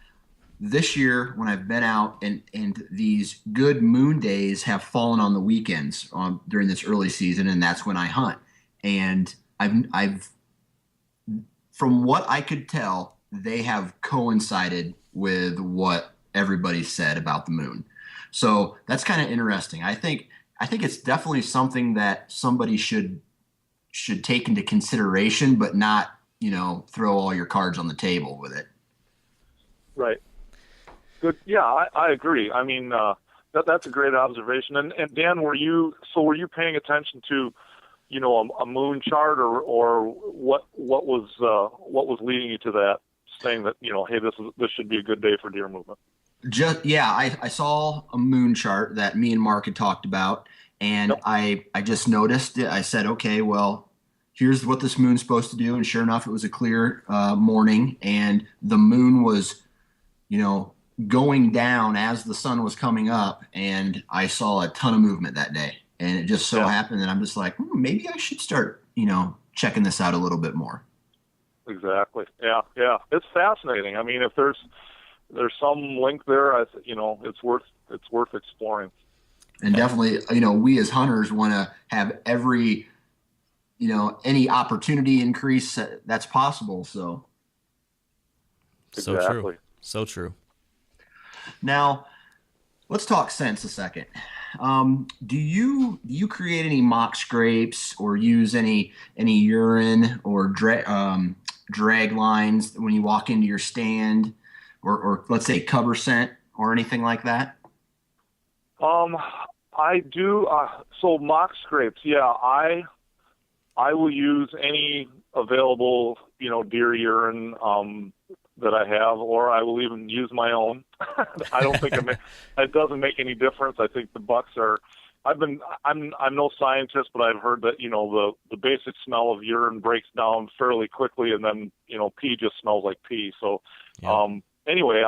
this year, when I've been out and these good moon days have fallen on the weekends during this early season, and that's when I hunt. And I've from what I could tell, they have coincided with what everybody said about the moon. So that's kind of interesting. I think it's definitely something that somebody should take into consideration, but not, throw all your cards on the table with it. Right. Good. Yeah, I agree. I mean, that's a great observation. And Dan, were you paying attention to, a moon chart, or what was leading you to that, saying that, hey, this should be a good day for deer movement? I saw a moon chart that me and Mark had talked about, and yep. I just noticed it. I said, okay, well, here's what this moon's supposed to do. And sure enough, it was a clear morning, and the moon was, going down as the sun was coming up, and I saw a ton of movement that day. And it just so happened that I'm just like, maybe I should start, checking this out a little bit more. Exactly. Yeah. It's fascinating. I mean, if there's some link there, it's worth exploring. And definitely, we as hunters want to have every, any opportunity increase that's possible. So. Exactly. So true. Now, let's talk scents a second. Do you create any mock scrapes or use any urine or drag lines when you walk into your stand, or let's say cover scent or anything like that? I do. So mock scrapes, yeah. I will use any available, deer urine that I have, or I will even use my own. I don't think it doesn't make any difference. I think the bucks are. I'm no scientist, but I've heard that the basic smell of urine breaks down fairly quickly, and then pee just smells like pee. So anyway,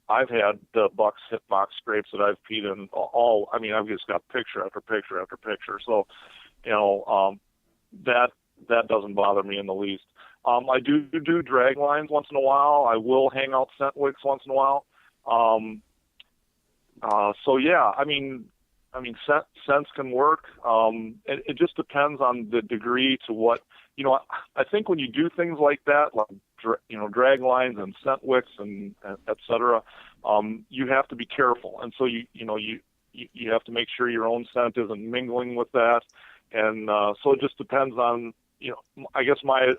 I've had bucks hit mock scrapes that I've peed in all. I mean, I've just got picture after picture after picture. So that doesn't bother me in the least. I do drag lines once in a while. I will hang out scent wicks once in a while. So yeah, I mean, scents can work. It just depends on the degree to what, I think when you do things like that, like, drag lines and scent wicks and et cetera, you have to be careful. And so you have to make sure your own scent isn't mingling with that. And so it just depends on, I guess my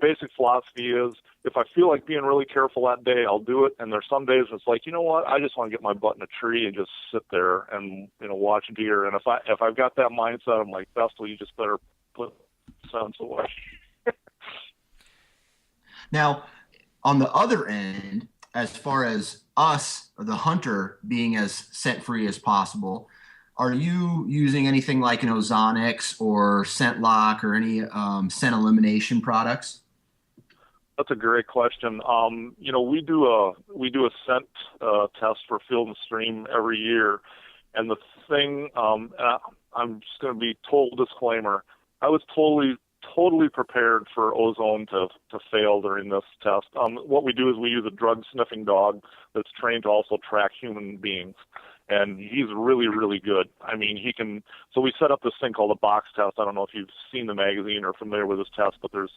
basic philosophy is, if I feel like being really careful that day, I'll do it. And there's some days it's like, you know what, I just want to get my butt in a tree and just sit there and watch deer. And if I've got that mindset, I'm like, Bestul, you just better put scents away. Now, on the other end, as far as us, the hunter, being as scent free as possible, are you using anything like an Ozonics or Scent Lock or any scent elimination products? That's a great question. We do a scent test for Field and Stream every year, and the thing, I'm just going to be total disclaimer, I was totally prepared for ozone to fail during this test. What we do is we use a drug sniffing dog that's trained to also track human beings. and he's really, really good. I mean, he can. So we set up this thing called a box test. I don't know if you've seen the magazine or familiar with this test, but there's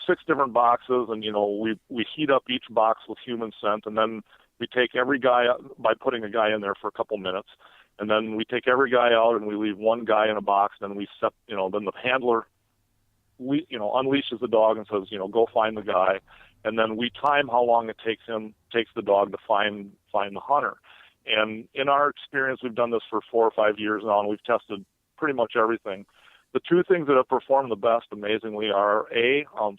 6 different boxes, and we heat up each box with human scent, and then we take every guy by putting a guy in there for a couple minutes, and then we take every guy out and we leave one guy in a box. And then we set, then the handler, unleashes the dog and says, go find the guy, and then we time how long it takes the dog to find the hunter. And in our experience, we've done this for 4 or 5 years now, and we've tested pretty much everything. The 2 things that have performed the best, amazingly, are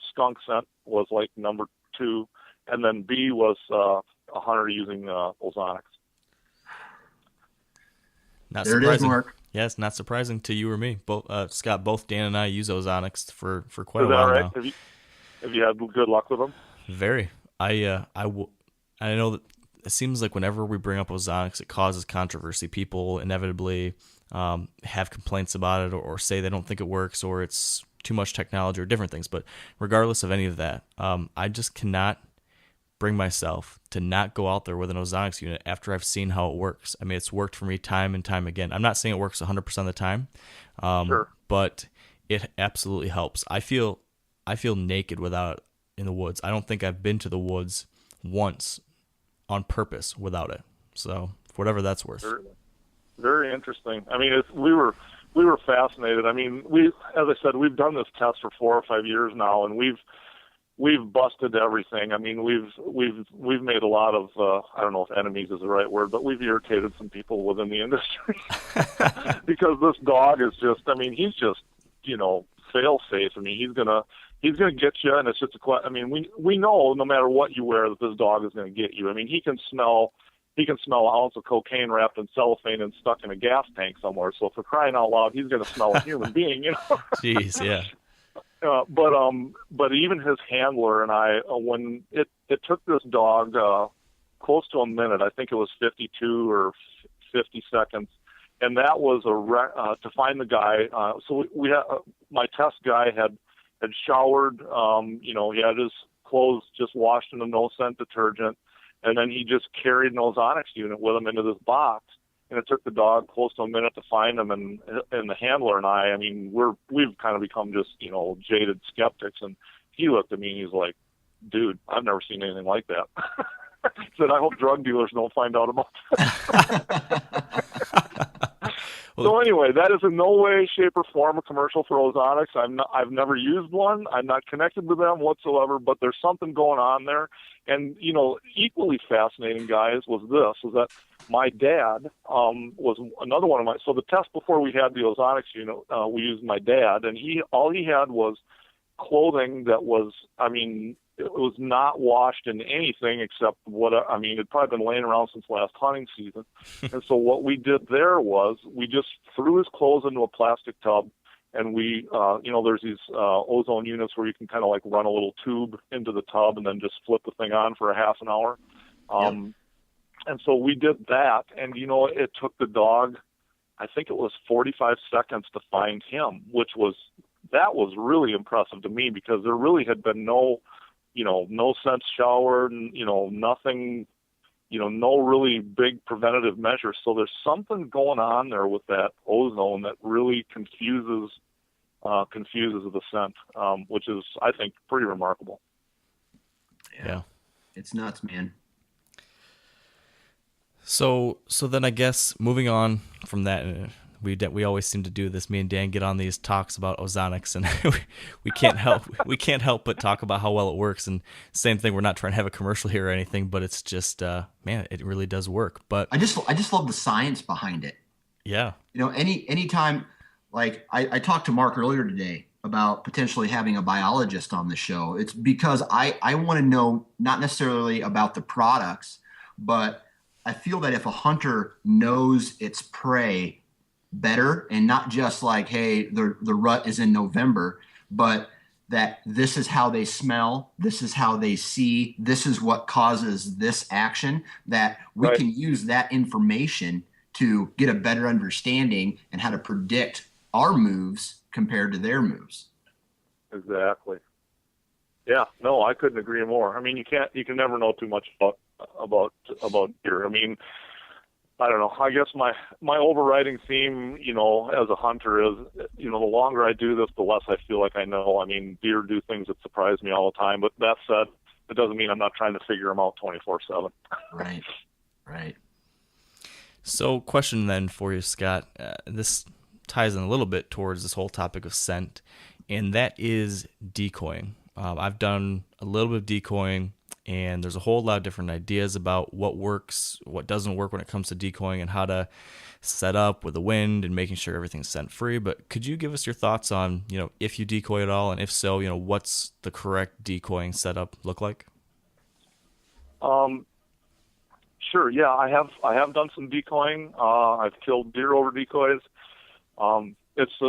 skunk scent was like number 2, and then B was a hunter using ozonics. Not there surprising. It is, Mark. Yeah, it's not surprising to you or me. Both Scott, both Dan and I use ozonics for quite Is a while that now. right? Have you had good luck with them? Very. I know that it seems like whenever we bring up ozonics, it causes controversy. People inevitably have complaints about it, or say they don't think it works, or it's too much technology, or different things. But regardless of any of that, I just cannot bring myself to not go out there with an ozonics unit after I've seen how it works. I mean, it's worked for me time and time again. I'm not saying it works 100% of the time, Sure. but it absolutely helps. I feel naked without it in the woods. I don't think I've been to the woods once on purpose without it. So whatever that's worth. Very, very interesting. I mean, we were fascinated. I mean, as I said, we've done this test for 4 or 5 years now, and we've busted everything. I mean, we've made a lot of I don't know if enemies is the right word, but we've irritated some people within the industry because this dog is just. I mean, he's just fail safe. I mean, he's gonna get you, and it's just I mean, we know no matter what you wear that this dog is gonna get you. I mean, he can smell an ounce of cocaine wrapped in cellophane and stuck in a gas tank somewhere. So for crying out loud, he's gonna smell a human being. Jeez, yeah. But even his handler and I, when it took this dog close to a minute, I think it was 52 or 50 seconds, and that was to find the guy. So we had, my test guy had showered. He had his clothes just washed in a no scent detergent, and then he just carried an ozonics unit with him into this box. And it took the dog close to a minute to find him, and the handler and I mean, we've kind of become just, jaded skeptics. And he looked at me and he's like, dude, I've never seen anything like that. He said, I hope drug dealers don't find out about it. So anyway, that is in no way, shape, or form a commercial for ozonics. I've never used one. I'm not connected with them whatsoever, but there's something going on there. And, equally fascinating, guys, was that my dad was another one of my. So the test before we had the ozonics unit, we used my dad, and all he had was clothing that was, I mean, it was not washed in anything except it'd probably been laying around since last hunting season. And so what we did there was we just threw his clothes into a plastic tub, and we, there's these ozone units where you can kind of like run a little tube into the tub and then just flip the thing on for a half an hour. And so we did that, and, it took the dog, I think it was 45 seconds to find him, that was really impressive to me, because there really had been no scent shower, and, nothing, no really big preventative measures. So there's something going on there with that ozone that really confuses the scent, which is, I think, pretty remarkable. Yeah. It's nuts, man. So then I guess moving on from that, we always seem to do this. Me and Dan get on these talks about ozonics, and we can't help but talk about how well it works. And same thing, we're not trying to have a commercial here or anything, but it's just man, it really does work. But I just love the science behind it. Yeah. Anytime, like I talked to Mark earlier today about potentially having a biologist on the show. It's because I want to know not necessarily about the products, but I feel that if a hunter knows its prey better, and not just like, hey, the rut is in November, but that this is how they smell, this is how they see, this is what causes this action, that we Right. can use that information to get a better understanding and how to predict our moves compared to their moves. Exactly. Yeah, no, I couldn't agree more. I mean, you can never know too much about deer. I mean, I don't know. I guess my overriding theme, as a hunter is, the longer I do this, the less I feel like I know. I mean, deer do things that surprise me all the time. But that said, it doesn't mean I'm not trying to figure them out 24/7. Right. Right. So, question then for you, Scott. This ties in a little bit towards this whole topic of scent, and that is decoying. I've done a little bit of decoying, and there's a whole lot of different ideas about what works, what doesn't work when it comes to decoying, and how to set up with the wind and making sure everything's scent free. But could you give us your thoughts on, if you decoy at all, and if so, what's the correct decoying setup look like? Sure. Yeah, I have done some decoying. I've killed deer over decoys. It's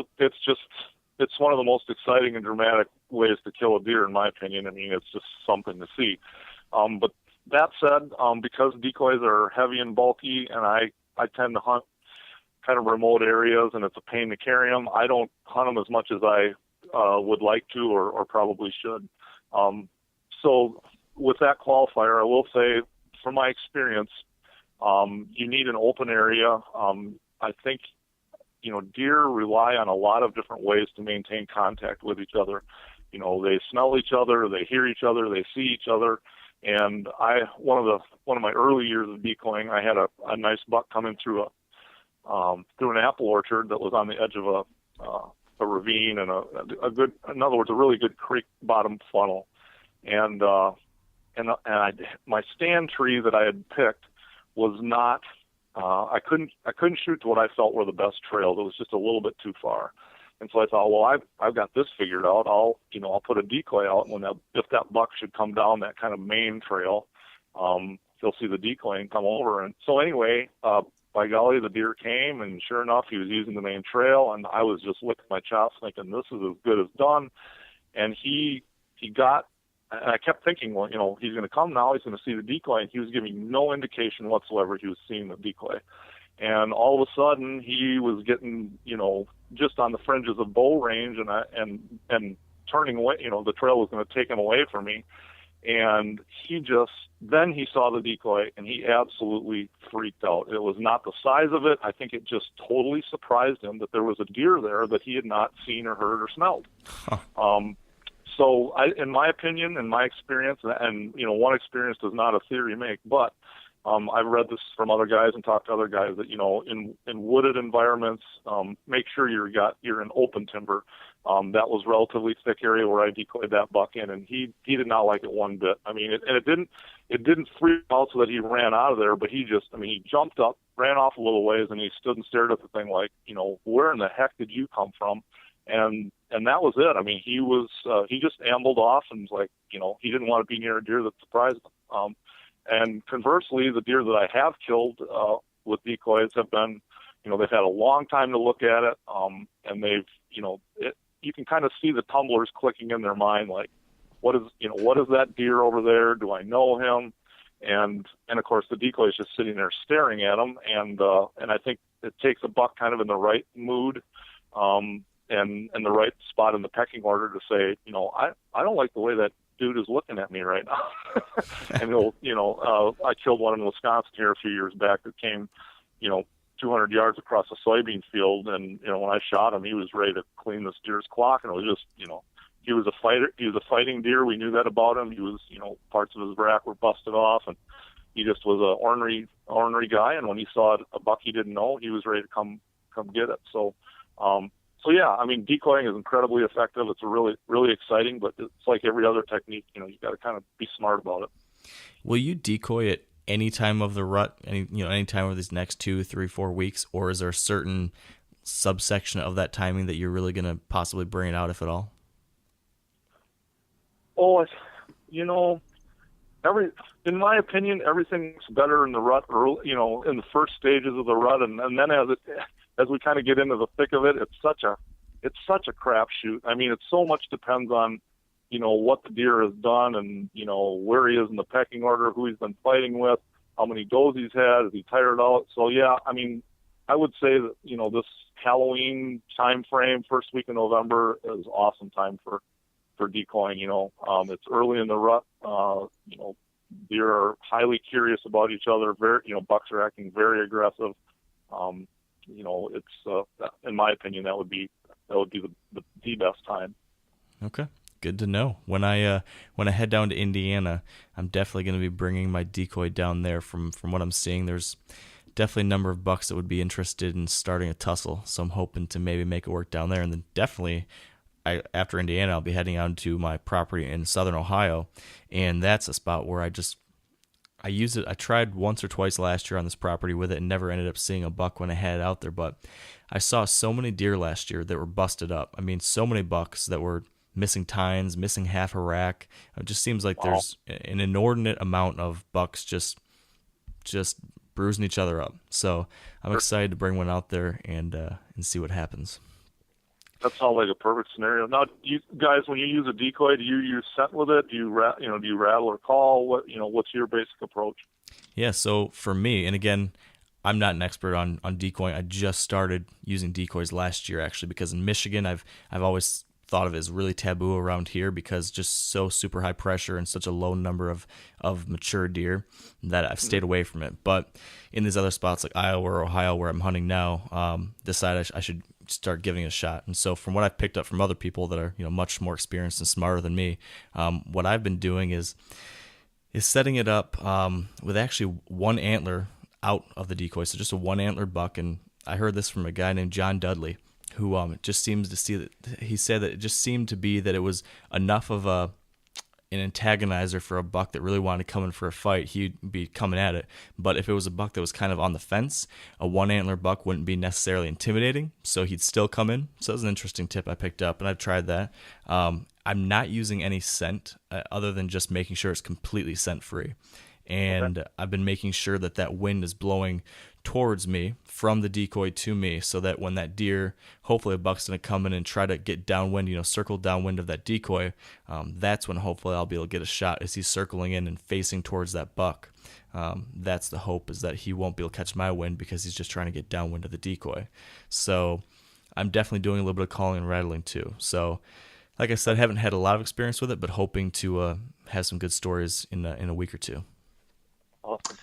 one of the most exciting and dramatic ways to kill a deer, in my opinion. I mean, it's just something to see. But that said, because decoys are heavy and bulky, and I tend to hunt kind of remote areas, and it's a pain to carry them, I don't hunt them as much as I would like to or probably should. So with that qualifier, I will say, from my experience, you need an open area. I think, deer rely on a lot of different ways to maintain contact with each other. They smell each other, they hear each other, they see each other. And one of my early years of decoying, I had a nice buck coming through an apple orchard that was on the edge of a ravine and in other words, a really good creek bottom funnel. And my stand tree that I had picked was not, I couldn't shoot to what I felt were the best trails. It was just a little bit too far. And so I thought, well, I've got this figured out. I'll put a decoy out, and if that buck should come down that kind of main trail, he'll see the decoy and come over. And so anyway, by golly, the deer came, and sure enough, he was using the main trail, and I was just licking my chops thinking, this is as good as done. And he got, and I kept thinking, well, he's going to come now, he's going to see the decoy, and he was giving no indication whatsoever he was seeing the decoy. And all of a sudden, he was getting, just on the fringes of bow range, and turning away, the trail was going to take him away from me. And then he saw the decoy, and he absolutely freaked out. It was not the size of it. I think it just totally surprised him that there was a deer there that he had not seen or heard or smelled. So in my opinion, in my experience, and one experience does not a theory make, but I've read this from other guys and talked to other guys that, in wooded environments, make sure you're in open timber. That was relatively thick area where I decoyed that buck in, and he did not like it one bit. I mean, it didn't freak out so that he ran out of there, but he jumped up, ran off a little ways, and he stood and stared at the thing like, where in the heck did you come from? And that was it. I mean, he just ambled off and was like, he didn't want to be near a deer that surprised him. And conversely, the deer that I have killed with decoys have been, they've had a long time to look at it, and they've, you can kind of see the tumblers clicking in their mind, like, what is that deer over there? Do I know him? And of course, the decoy is just sitting there staring at him, and I think it takes a buck kind of in the right mood, and the right spot in the pecking order to say, I don't like the way that dude is looking at me right now. And I killed one in Wisconsin here a few years back that came, 200 yards across a soybean field. And, when I shot him, he was ready to clean this deer's clock. And it was just, he was a fighter. He was a fighting deer. We knew that about him. He was, parts of his rack were busted off, and he just was a ornery guy. And when he saw a buck he didn't know, he was ready to come get it. So yeah, I mean, decoying is incredibly effective. It's really, really exciting, but it's like every other technique. You got to kind of be smart about it. Will you decoy at any time of the rut, any time of these next 2, 3, 4 weeks, or is there a certain subsection of that timing that you're really going to possibly bring it out, if at all? Oh, in my opinion, everything's better in the rut, early, in the first stages of the rut, and then as we kind of get into the thick of it, it's such a crapshoot. I mean, it so much depends on, what the deer has done and, where he is in the pecking order, who he's been fighting with, how many goes he's had, is he tired out? So yeah, I mean, I would say that, this Halloween time frame, first week in November, is awesome time for decoying. It's early in the rut. deer are highly curious about each other. Very, bucks are acting very aggressive. It's in my opinion that would be the best time. Okay. Good to know. When I head down to Indiana, I'm definitely going to be bringing my decoy down there. From what I'm seeing, there's definitely a number of bucks that would be interested in starting a tussle. So I'm hoping to maybe make it work down there. And then definitely, after Indiana, I'll be heading out to my property in southern Ohio, and that's a spot where I use it. I tried once or twice last year on this property with it and never ended up seeing a buck when I had it out there. But I saw so many deer last year that were busted up. I mean, so many bucks that were missing tines, missing half a rack. It just seems like there's an inordinate amount of bucks just bruising each other up. So I'm excited to bring one out there and see what happens. That sounds like a perfect scenario. Now, you guys, when you use a decoy, do you use scent with it? Do you rattle or call? What's your basic approach? Yeah. So for me, and again, I'm not an expert on decoying. I just started using decoys last year, actually, because in Michigan, I've always thought of it as really taboo around here because just so super high pressure and such a low number of mature deer that I've stayed away from it. But in these other spots like Iowa or Ohio where I'm hunting now, decided I should start giving it a shot. And so from what I've picked up from other people that are much more experienced and smarter than me, what I've been doing is setting it up with actually one antler out of the decoy, so just a one antler buck. And I heard this from a guy named John Dudley, who just seems to see that he said that it just seemed to be that it was enough of an antagonizer for a buck that really wanted to come in for a fight. He'd be coming at it. But if it was a buck that was kind of on the fence, a one antler buck wouldn't be necessarily intimidating, so he'd still come in. So that was an interesting tip I picked up, and I've tried that. I'm not using any scent other than just making sure it's completely scent free. And I've been making sure that wind is blowing towards me from the decoy to me, so that when that deer, hopefully a buck's going to come in and try to get downwind, circle downwind of that decoy, that's when hopefully I'll be able to get a shot as he's circling in and facing towards that buck. That's the hope, is that he won't be able to catch my wind because he's just trying to get downwind of the decoy. So I'm definitely doing a little bit of calling and rattling too. So like I said, I haven't had a lot of experience with it, but hoping to have some good stories in a week or two. Awesome.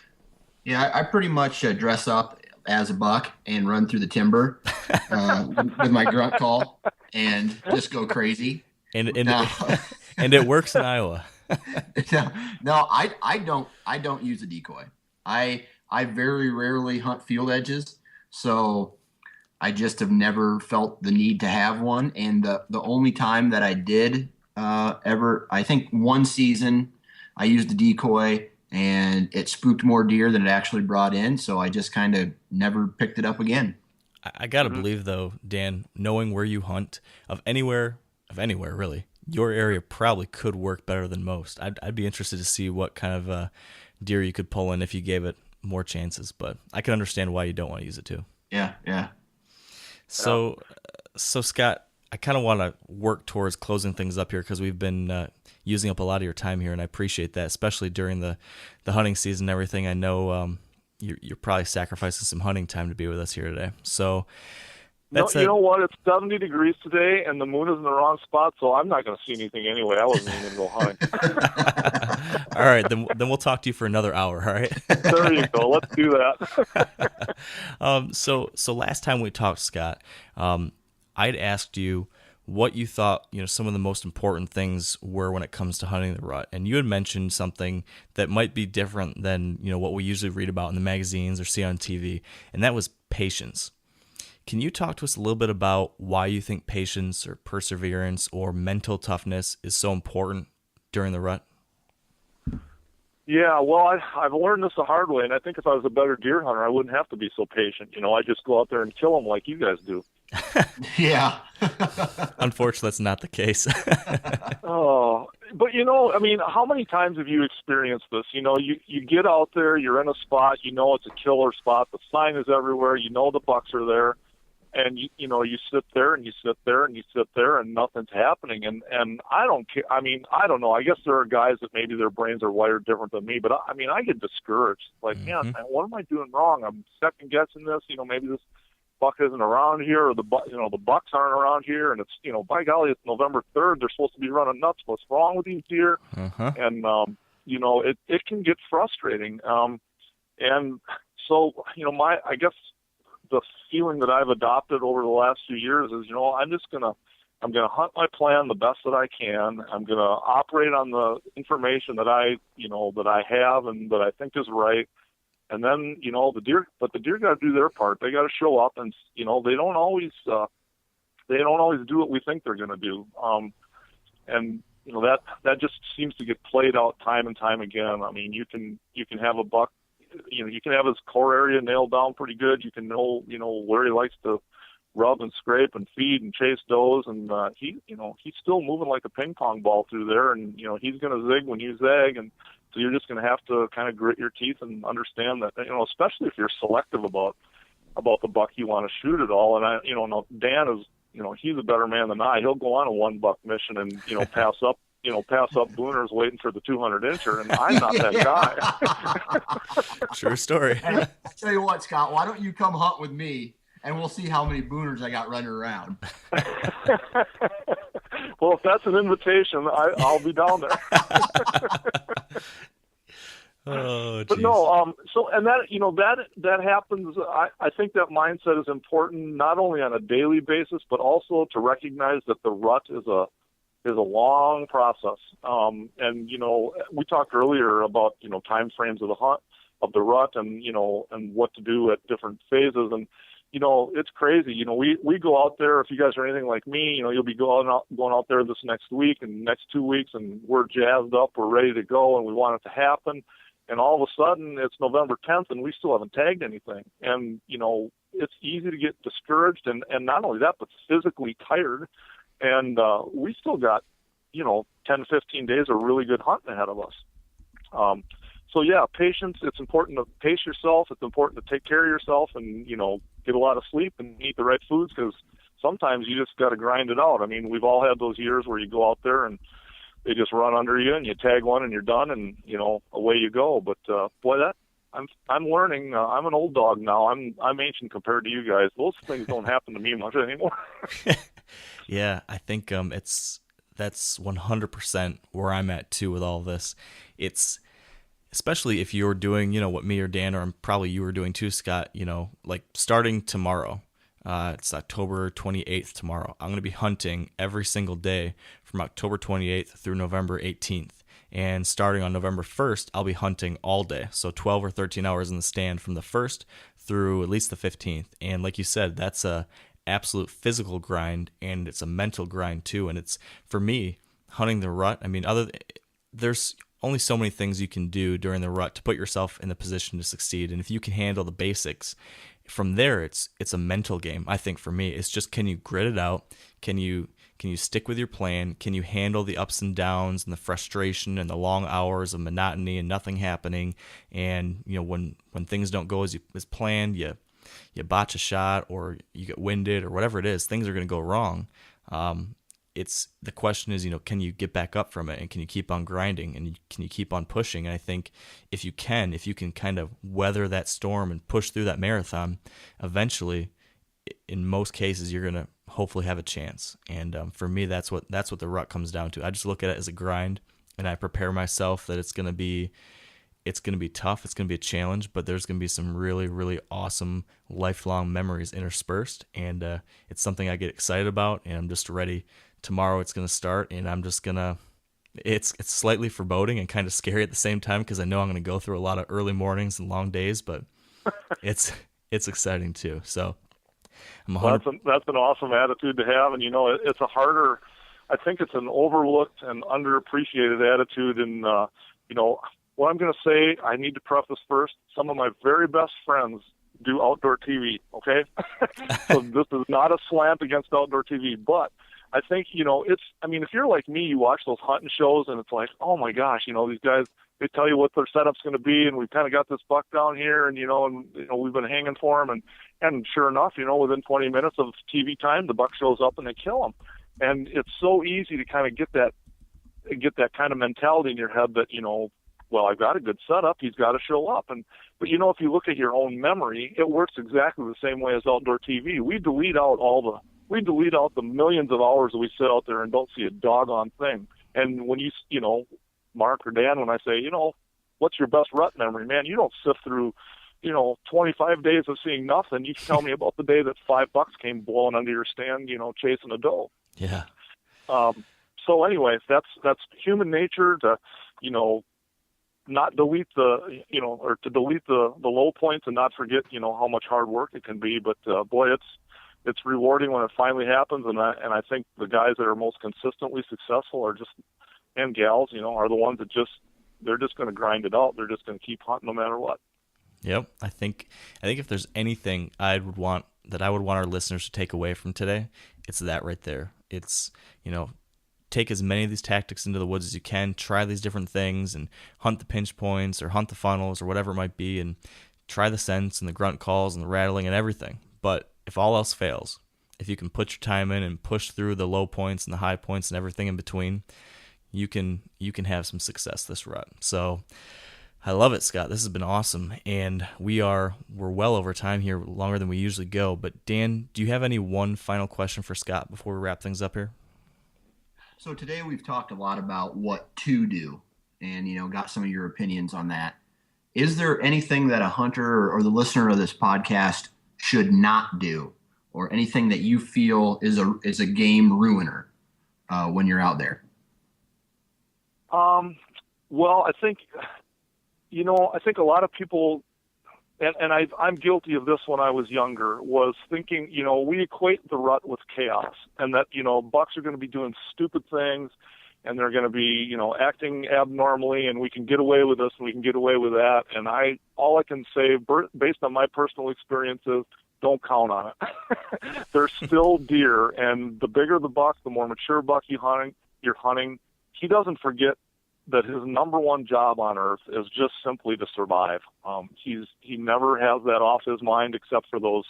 Yeah, I pretty much dress up as a buck and run through the timber with my grunt call and just go crazy. And it works in Iowa. No, I don't use a decoy. I very rarely hunt field edges, so I just have never felt the need to have one. And the only time that I did ever, I think one season, I used a decoy, and it spooked more deer than it actually brought in, so I just kind of never picked it up again. I got to believe, though, Dan, knowing where you hunt, of anywhere really, your area probably could work better than most. I'd be interested to see what kind of deer you could pull in if you gave it more chances, but I can understand why you don't want to use it too. Yeah. So Scott, I kind of want to work towards closing things up here because we've been using up a lot of your time here, and I appreciate that, especially during the hunting season and everything. I know you're probably sacrificing some hunting time to be with us here today. So that's you know what? It's 70 degrees today, and the moon is in the wrong spot, so I'm not going to see anything anyway. I wasn't even going to go hunting. All right, then we'll talk to you for another hour, all right? There you go. Let's do that. So last time we talked, Scott, I'd asked you what you thought, some of the most important things were when it comes to hunting the rut. And you had mentioned something that might be different than, what we usually read about in the magazines or see on TV, and that was patience. Can you talk to us a little bit about why you think patience or perseverance or mental toughness is so important during the rut? Yeah, well, I've learned this the hard way, and I think if I was a better deer hunter, I wouldn't have to be so patient. I just go out there and kill them like you guys do. Yeah. Unfortunately, that's not the case. Oh, but how many times have you experienced this? You get out there, you're in a spot, it's a killer spot, the sign is everywhere, the bucks are there, and you sit there and you sit there and you sit there and nothing's happening. And I don't care. I don't know. I guess there are guys that maybe their brains are wired different than me, but I get discouraged. Like, man, what am I doing wrong? I'm second guessing this. Maybe this buck isn't around here, or the bucks aren't around here, and it's by golly, it's November 3rd. They're supposed to be running nuts. What's wrong with these deer? Uh-huh. And it can get frustrating. And so, I guess the feeling that I've adopted over the last few years is, I'm going to hunt my plan the best that I can. I'm going to operate on the information that I have and that I think is right. And then, the deer got to do their part. They got to show up, and, they don't always do what we think they're going to do. And that just seems to get played out time and time again. I mean, you can have a buck, you can have his core area nailed down pretty good. You can know where he likes to rub and scrape and feed and chase does, and he's still moving like a ping pong ball through there, and he's going to zig when you zag, and so you're just going to have to kind of grit your teeth and understand that, especially if you're selective about the buck you want to shoot at all. And Dan is, he's a better man than I. He'll go on a 1-buck mission and pass up booners waiting for the 200-incher, and I'm not that guy. True story. Hey, I'll tell you what, Scott, why don't you come hunt with me, and we'll see how many booners I got running around. Well, if that's an invitation, I'll be down there. Oh, geez. But no, and that happens. I think that mindset is important, not only on a daily basis, but also to recognize that the rut is a long process. And we talked earlier about time frames of the hunt, of the rut, and and what to do at different phases. And it's crazy. We go out there. If you guys are anything like me, you'll be going out there this next week and next 2 weeks, and we're jazzed up, we're ready to go, and we want it to happen. And all of a sudden, it's November 10th, and we still haven't tagged anything. And it's easy to get discouraged, and not only that, but physically tired. And we still got 10 to 15 days of really good hunting ahead of us. So yeah, patience. It's important to pace yourself. It's important to take care of yourself, and get a lot of sleep and eat the right foods, because sometimes you just got to grind it out. I mean, we've all had those years where you go out there and they just run under you, and you tag one and you're done, and away you go. But boy, I'm learning. I'm an old dog now. I'm ancient compared to you guys. Those things don't happen to me much anymore. Yeah, I think that's 100% where I'm at too with all this. It's especially if you're doing, what me or Dan, or probably you were doing too, Scott, like starting tomorrow. It's October 28th tomorrow. I'm going to be hunting every single day from October 28th through November 18th. And starting on November 1st, I'll be hunting all day. So 12 or 13 hours in the stand from the 1st through at least the 15th. And like you said, that's a absolute physical grind, and it's a mental grind too. And it's, for me, hunting the rut, I mean, there's only so many things you can do during the rut to put yourself in the position to succeed. And if you can handle the basics, from there, it's a mental game. I think for me, it's just, can you grit it out? Can you stick with your plan? Can you handle the ups and downs and the frustration and the long hours of monotony and nothing happening? And when things don't go as planned, you botch a shot, or you get winded, or whatever it is, things are going to go wrong. The question is, can you get back up from it, and can you keep on grinding, and can you keep on pushing? And I think if you can kind of weather that storm and push through that marathon, eventually, in most cases, you're going to hopefully have a chance. And for me, that's what the rut comes down to. I just look at it as a grind, and I prepare myself that it's going to be tough. It's going to be a challenge, but there's going to be some really, really awesome lifelong memories interspersed. And it's something I get excited about, and I'm just ready. Tomorrow it's going to start, and I'm just going to, it's slightly foreboding and kind of scary at the same time, because I know I'm going to go through a lot of early mornings and long days, but it's exciting too. So that's an awesome attitude to have. And, it's I think it's an overlooked and underappreciated attitude. And, what I'm going to say, I need to preface first, some of my very best friends do outdoor TV, okay? So this is not a slant against outdoor TV, but I think, if you're like me, you watch those hunting shows, and it's like, oh my gosh, these guys, they tell you what their setup's going to be, and we've kind of got this buck down here, and, we've been hanging for him, and sure enough, within 20 minutes of TV time, the buck shows up and they kill him. And it's so easy to kind of get that kind of mentality in your head that, well, I've got a good setup, he's got to show up. But if you look at your own memory, it works exactly the same way as outdoor TV. We delete out the millions of hours that we sit out there and don't see a doggone thing. And when Mark or Dan, when I say, what's your best rut memory? Man, you don't sift through, 25 days of seeing nothing. You tell me about the day that 5 bucks came blowing under your stand, chasing a doe. Yeah. So anyway, that's human nature to, not delete or to delete the low points and not forget, how much hard work it can be. But boy, it's rewarding when it finally happens. And I think the guys that are most consistently successful and gals, are the ones that they're just going to grind it out. They're just going to keep hunting no matter what. Yep. I think if there's anything I would want our listeners to take away from today, it's that right there. It's, take as many of these tactics into the woods as you can, try these different things and hunt the pinch points or hunt the funnels or whatever it might be, and try the scents and the grunt calls and the rattling and everything. But if all else fails, if you can put your time in and push through the low points and the high points and everything in between, you can have some success this rut. So I love it, Scott. This has been awesome, and we're well over time here, longer than we usually go. But Dan, do you have one final question for Scott before we wrap things up here? So today we've talked a lot about what to do and, got some of your opinions on that. Is there anything that a hunter or the listener of this podcast should not do, or anything that you feel is a game ruiner when you're out there? Well, I think, I think a lot of people, and I'm guilty of this when I was younger, was thinking, we equate the rut with chaos, and that, bucks are going to be doing stupid things, and they're going to be, acting abnormally, and we can get away with this and we can get away with that. And all I can say, based on my personal experiences, don't count on it. They're still deer, and the bigger the buck, the more mature buck you're hunting, he doesn't forget that his number one job on earth is just simply to survive. He never has that off his mind, except for those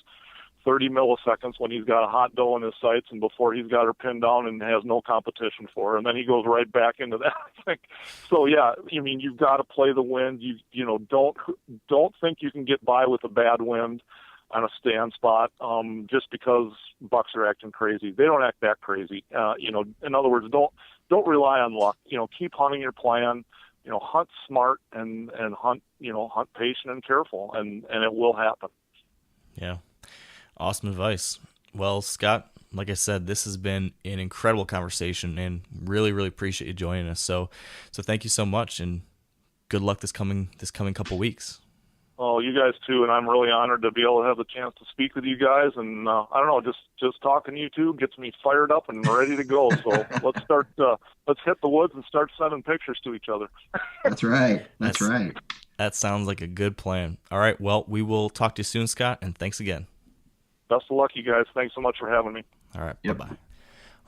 30 milliseconds when he's got a hot doe in his sights and before he's got her pinned down and has no competition for her, and then he goes right back into that thing. So yeah, you've got to play the wind. Don't think you can get by with a bad wind on a stand spot just because bucks are acting crazy. They don't act that crazy. In other words, don't rely on luck. Keep hunting your plan. Hunt smart and hunt patient and careful, and it will happen. Yeah. Awesome advice. Well, Scott, like I said, this has been an incredible conversation, and really, really appreciate you joining us. So thank you so much, and good luck this coming couple weeks. Oh, you guys too, and I'm really honored to be able to have the chance to speak with you guys. And I don't know, just talking to you two gets me fired up and ready to go. So let's hit the woods and start sending pictures to each other. That's right. That's right. That sounds like a good plan. All right, well, we will talk to you soon, Scott, and thanks again. Best of luck, you guys. Thanks so much for having me. All right, Yep. Bye-bye.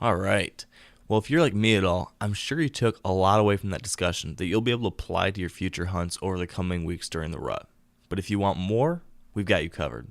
All right. Well, if you're like me at all, I'm sure you took a lot away from that discussion that you'll be able to apply to your future hunts over the coming weeks during the rut. But if you want more, we've got you covered.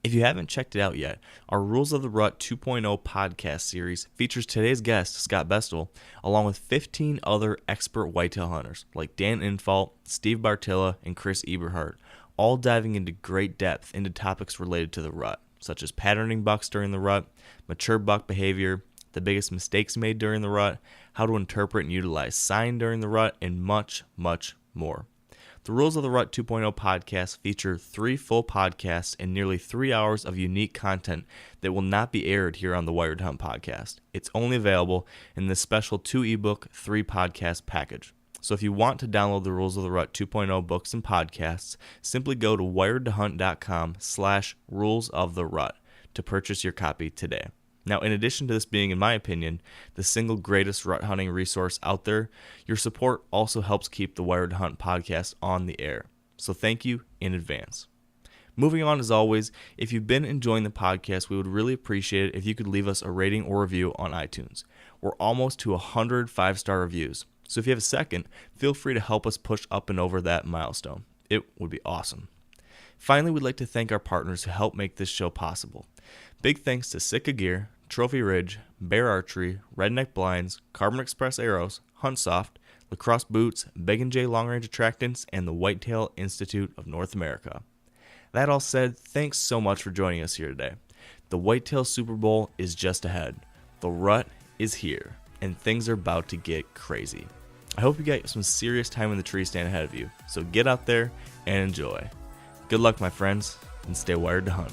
If you haven't checked it out yet, our Rules of the Rut 2.0 podcast series features today's guest, Scott Bestul, along with 15 other expert whitetail hunters like Dan Infalt, Steve Bartilla, and Chris Eberhardt, all diving into great depth into topics related to the rut, such as patterning bucks during the rut, mature buck behavior, the biggest mistakes made during the rut, how to interpret and utilize sign during the rut, and much, much more. The Rules of the Rut 2.0 podcast feature 3 full podcasts and nearly 3 hours of unique content that will not be aired here on the Wired Hunt podcast. It's only available in this special 2 ebook, 3 podcast package. So if you want to download the Rules of the Rut 2.0 books and podcasts, simply go to wiredtohunt.com/rulesoftherut to purchase your copy today. Now, in addition to this being, in my opinion, the single greatest rut hunting resource out there, your support also helps keep the Wired Hunt podcast on the air. So thank you in advance. Moving on, as always, if you've been enjoying the podcast, we would really appreciate it if you could leave us a rating or review on iTunes. We're almost to 100 5-star reviews. So if you have a second, feel free to help us push up and over that milestone. It would be awesome. Finally, we'd like to thank our partners who help make this show possible. Big thanks to Sitka Gear, Trophy Ridge, Bear Archery, Redneck Blinds, Carbon Express Arrows, Huntsoft, Lacrosse Boots, Big & J Long Range Attractants, and the Whitetail Institute of North America. That all said, thanks so much for joining us here today. The Whitetail Super Bowl is just ahead. The rut is here, and things are about to get crazy. I hope you got some serious time in the tree stand ahead of you, so get out there and enjoy. Good luck, my friends, and stay wired to hunt.